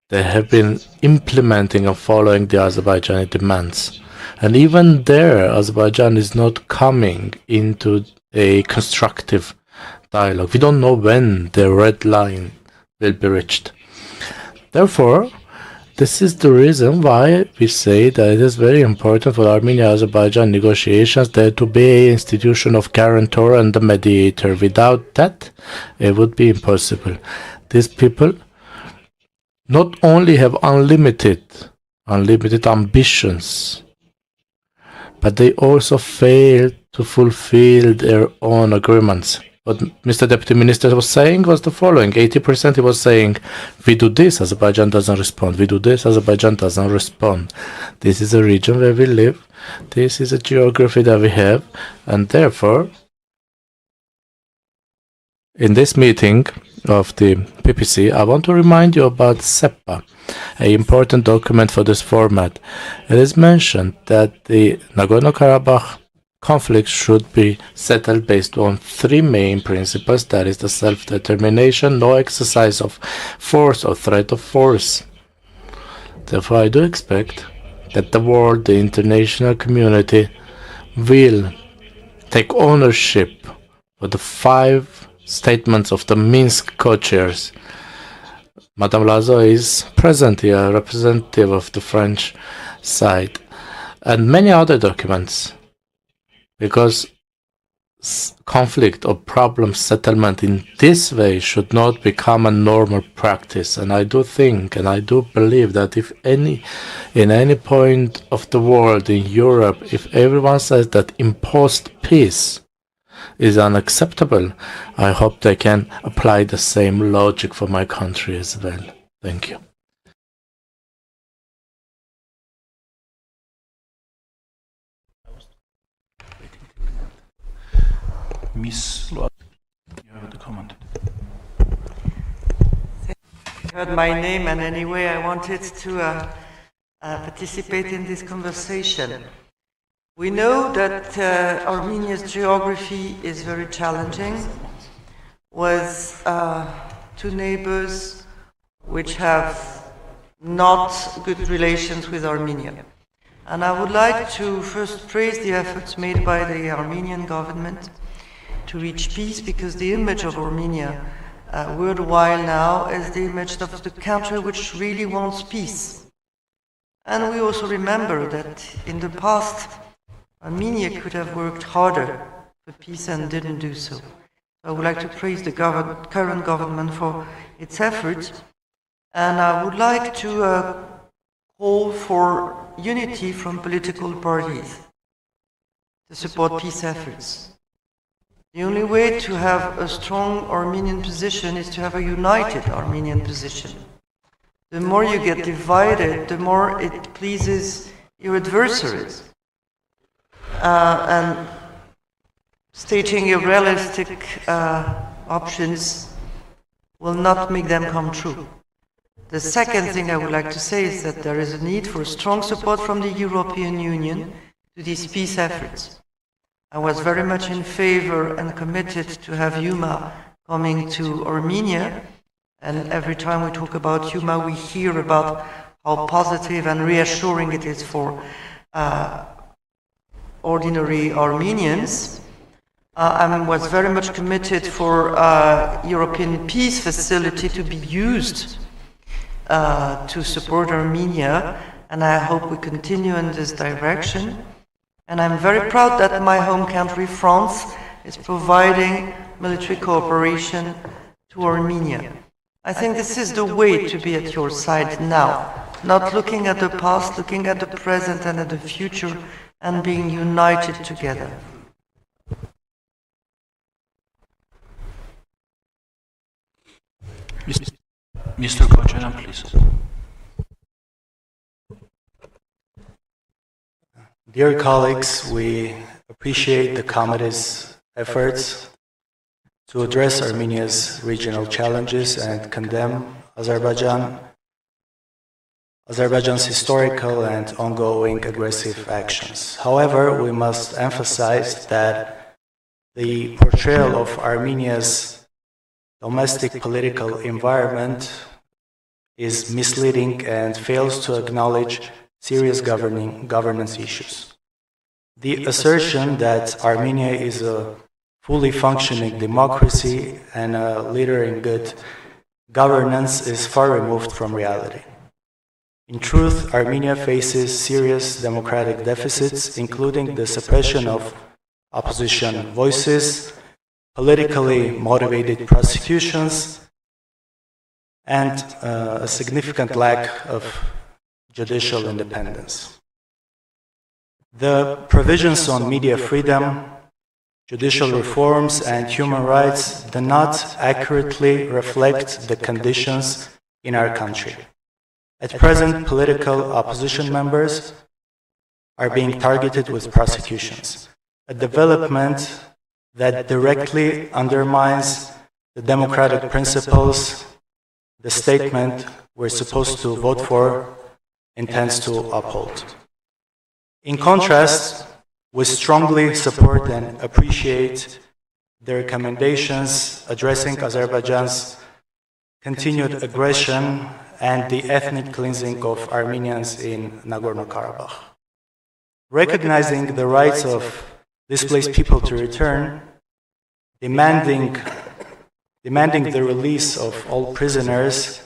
They have been implementing and following the Azerbaijani demands. And even there, Azerbaijan is not coming into a constructive dialogue. We don't know when the red line will be reached. Therefore, this is the reason why we say that it is very important for Armenia-Azerbaijan negotiations there to be an institution of guarantor and the mediator. Without that, it would be impossible. These people not only have unlimited ambitions, but they also fail to fulfill their own agreements. What Mr. Deputy Minister was saying was the following. 80% he was saying, we do this, Azerbaijan doesn't respond. We do this, Azerbaijan doesn't respond. This is a region where we live. This is a geography that we have. And therefore, in this meeting of the PPC, I want to remind you about SEPA, an important document for this format. It is mentioned that the Nagorno-Karabakh conflict should be settled based on three main principles, that is the self-determination, no exercise of force or threat of force. Therefore, I do expect that the world, the international community, will take ownership for the 5 statements of the Minsk co-chairs. Madame Lazo is present here, representative of the French side, and many other documents. Because conflict or problem settlement in this way should not become a normal practice. And I do think and I do believe that if in any point of the world, in Europe, if everyone says that imposed peace is unacceptable, I hope they can apply the same logic for my country as well. Thank you. Miss Loa, you have the comment. You heard my name, and anyway, I wanted to participate in this conversation. We know that Armenia's geography is very challenging, with 2 neighbors which have not good relations with Armenia. And I would like to first praise the efforts made by the Armenian government to reach peace, because the image of Armenia worldwide now is the image of the country which really wants peace. And we also remember that in the past, Armenia could have worked harder for peace and didn't do so. I would like to praise the current government for its efforts, and I would like to call for unity from political parties to support peace efforts. The only way to have a strong Armenian position is to have a united Armenian position. the more you get divided, the more it pleases your adversaries. And stating irrealistic options will not make them come true. The second thing I would like to say is that there is a need for strong support from the European Union to these peace efforts. I was very much in favor and committed to have Yuma coming to Armenia, and every time we talk about Yuma, we hear about how positive and reassuring it is for ordinary Armenians. I was very much committed for European peace facility to be used to support Armenia, and I hope we continue in this direction. And I'm very proud that my home country, France, is providing military cooperation to Armenia. I think this is the way to be at your side now, not looking at the past, looking at the present and at the future, and being united together. Mr. Kocharan, please. Dear colleagues, we appreciate the committee's efforts to address Armenia's regional challenges and condemn Azerbaijan's historical and ongoing aggressive actions. However, we must emphasize that the portrayal of Armenia's domestic political environment is misleading and fails to acknowledge serious governance issues. The assertion that Armenia is a fully functioning democracy and a leader in good governance is far removed from reality. In truth, Armenia faces serious democratic deficits, including the suppression of opposition voices, politically motivated prosecutions, and a significant lack of judicial independence. The provisions on media freedom, judicial reforms, and human rights do not accurately reflect the conditions in our country. At present, political opposition members are being targeted with prosecutions, a development that directly undermines the democratic principles the statement we're supposed to vote for intends to uphold. In contrast, we strongly support and appreciate the recommendations addressing Azerbaijan's continued aggression and the ethnic cleansing of Armenians in Nagorno-Karabakh. Recognizing the rights of displaced people to return, demanding the release of all prisoners,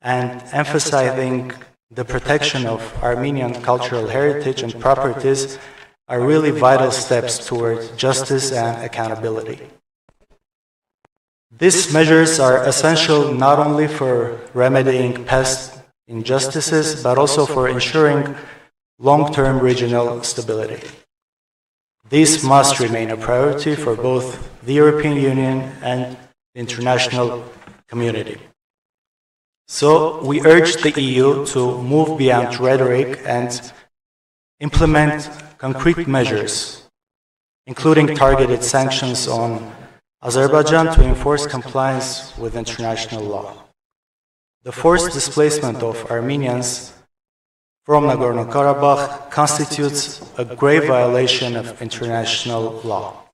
and emphasizing the protection of Armenian cultural heritage and properties are really vital steps toward justice and accountability. These measures are essential not only for remedying past injustices, but also for ensuring long-term regional stability. These must remain a priority for both the European Union and the international community. So we urge the EU to move beyond rhetoric and implement concrete measures, including targeted sanctions on Azerbaijan to enforce compliance with international law. The forced displacement of Armenians from Nagorno-Karabakh constitutes a grave violation of international law.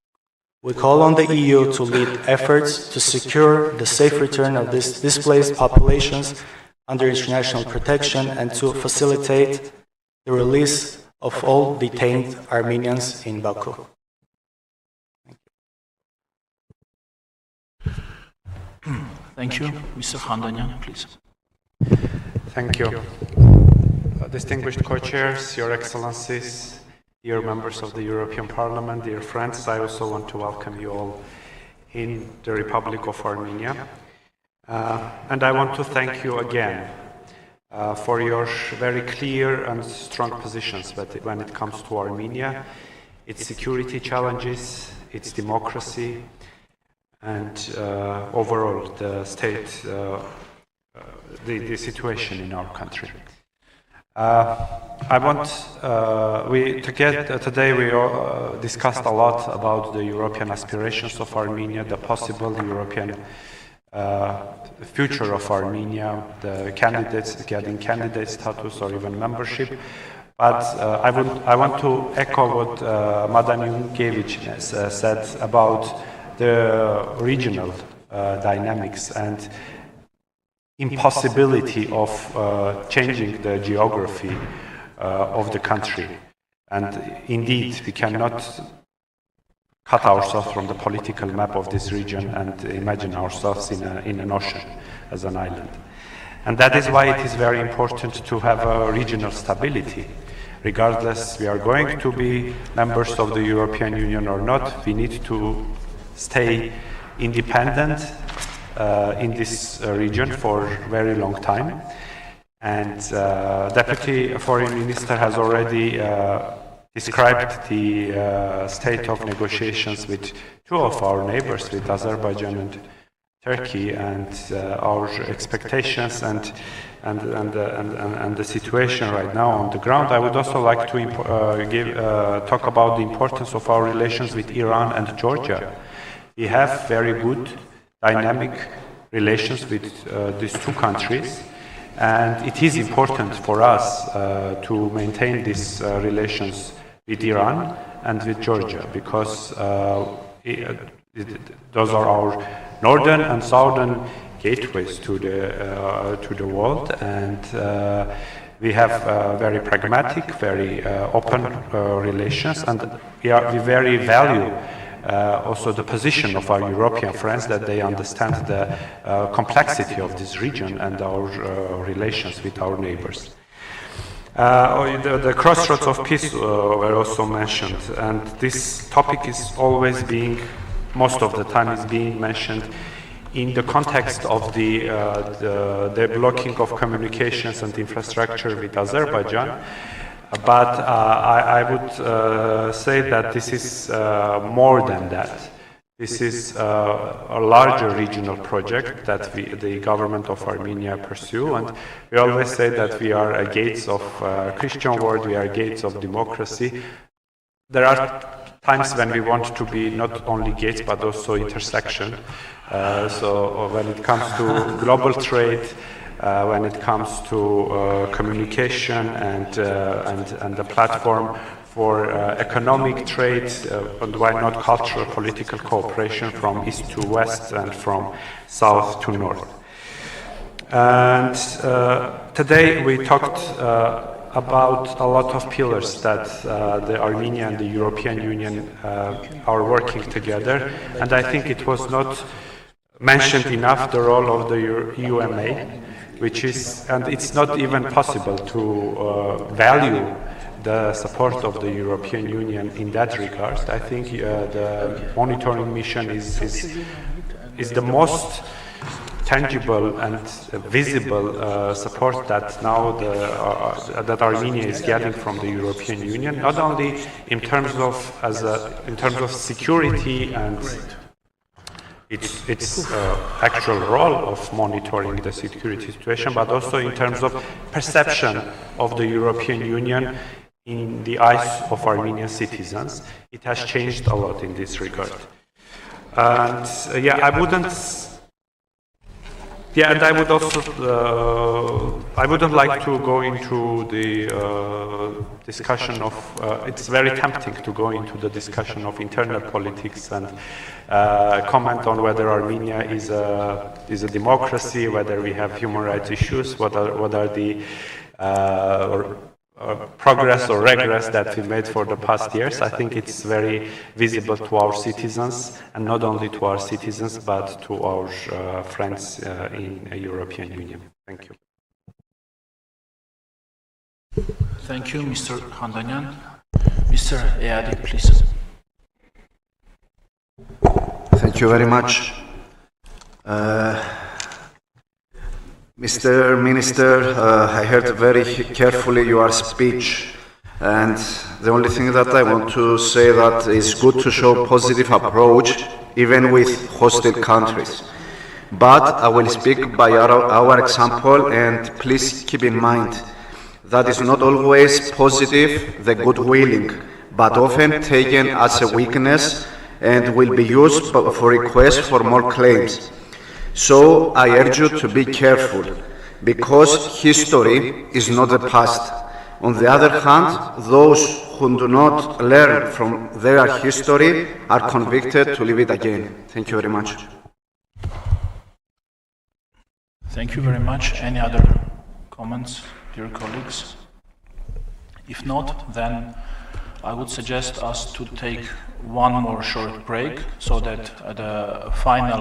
We call on the EU to lead efforts to secure the safe return of these displaced populations under international protection and to facilitate the release of all detained Armenians in Baku. Thank you. Mr. Khandanyan, please. Thank you. Distinguished co-chairs, Your Excellencies, dear members of the European Parliament, dear friends, I also want to welcome you all in the Republic of Armenia. And I want to thank you again for your very clear and strong positions when it comes to Armenia, its security challenges, its democracy, and overall the state the situation in our country. I want today we discussed a lot about the European aspirations of Armenia, the possible European future of Armenia, the candidates getting candidate status or even membership. But I want to echo what Madam Junkiewicz said about the regional dynamics and impossibility of changing the geography of the country. And indeed, we cannot cut ourselves from the political map of this region and imagine ourselves in an ocean as an island. And that is why it is very important to have a regional stability. Regardless we are going to be members of the European Union or not, we need to stay independent in this region for a very long time. And Deputy Foreign Minister has already described the state of negotiations with two of our neighbors, with Azerbaijan and Turkey, and our expectations and the situation right now on the ground. I would also like to talk about the importance of our relations with Iran and Georgia. We have very good dynamic relations with these two countries, and it is important for us to maintain these relations with Iran and with Georgia, because those are our northern and southern gateways to the world, and we have very pragmatic, very open relations, and we very value also the position of our European friends, that they understand the complexity of this region and our relations with our neighbors. The crossroads of peace were also mentioned, and this topic is always most of the time is being mentioned in the context of the blocking of communications and infrastructure with Azerbaijan. But I would say that this is more than that. This is a larger regional project that the government of Armenia pursue, and we always say that we are a gates of Christian world, we are gates of democracy. There are times when we want to be not only gates but also intersection. So when it comes to global trade, when it comes to communication and the platform for economic trade, and why not cultural, political cooperation from east to west and from south to north. And today we talked about a lot of pillars that the Armenia and the European Union are working together, and I think it was not mentioned enough the role of the UMA, which is, and it's not even possible to value the support of the European Union in that regard. I think the monitoring mission is the most tangible and visible support that now that Armenia is getting from the European Union, not only in terms of security and its actual role of monitoring the security situation, but also in terms of perception of the European Union in the eyes of Armenian citizens. It has changed a lot in this regard. And I would also, I wouldn't like to go into the discussion of, it's very tempting to go into the discussion of internal politics and comment on whether Armenia is a democracy, whether we have human rights issues, what are the progress or regress that we made for the past years. I think it's very visible to our citizens, and not only to our citizens, but to our friends in the European Union. Thank you. Thank you, Mr. Khandanyan. Mr. Eadi, please. Thank you very much. Mr. Minister, I heard very carefully your speech, and the only thing that I want to say that is good to show positive approach even with hostile countries. But I will speak by our example, and please keep in mind that is not always positive, the good willing, but often taken as a weakness and will be used for requests for more claims. So I urge you to be careful, because history is not the past. On the other hand, those who do not learn from their history are convicted to live it again. Thank you very much. Thank you very much. Any other comments, dear colleagues? If not, then I would suggest us to take one more short break so that the final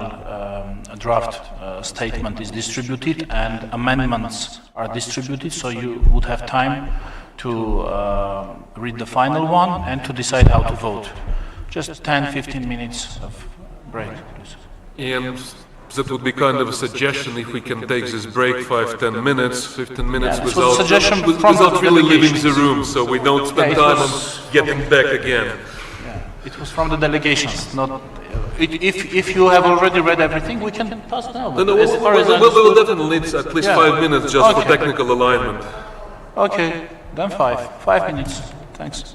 draft statement is distributed and amendments are distributed, so you would have time to read the final one and to decide how to vote. Just 10-15 minutes of break, please. And that would be kind of a suggestion if we can take this break 5-10 minutes, 15 minutes without really leaving the room, so we don't spend time on getting back again. It was from the delegations, not. If you have already read everything, we can pass now. No, we'll definitely need at least 5 minutes just for technical alignment. Okay, then 5 minutes. Thanks.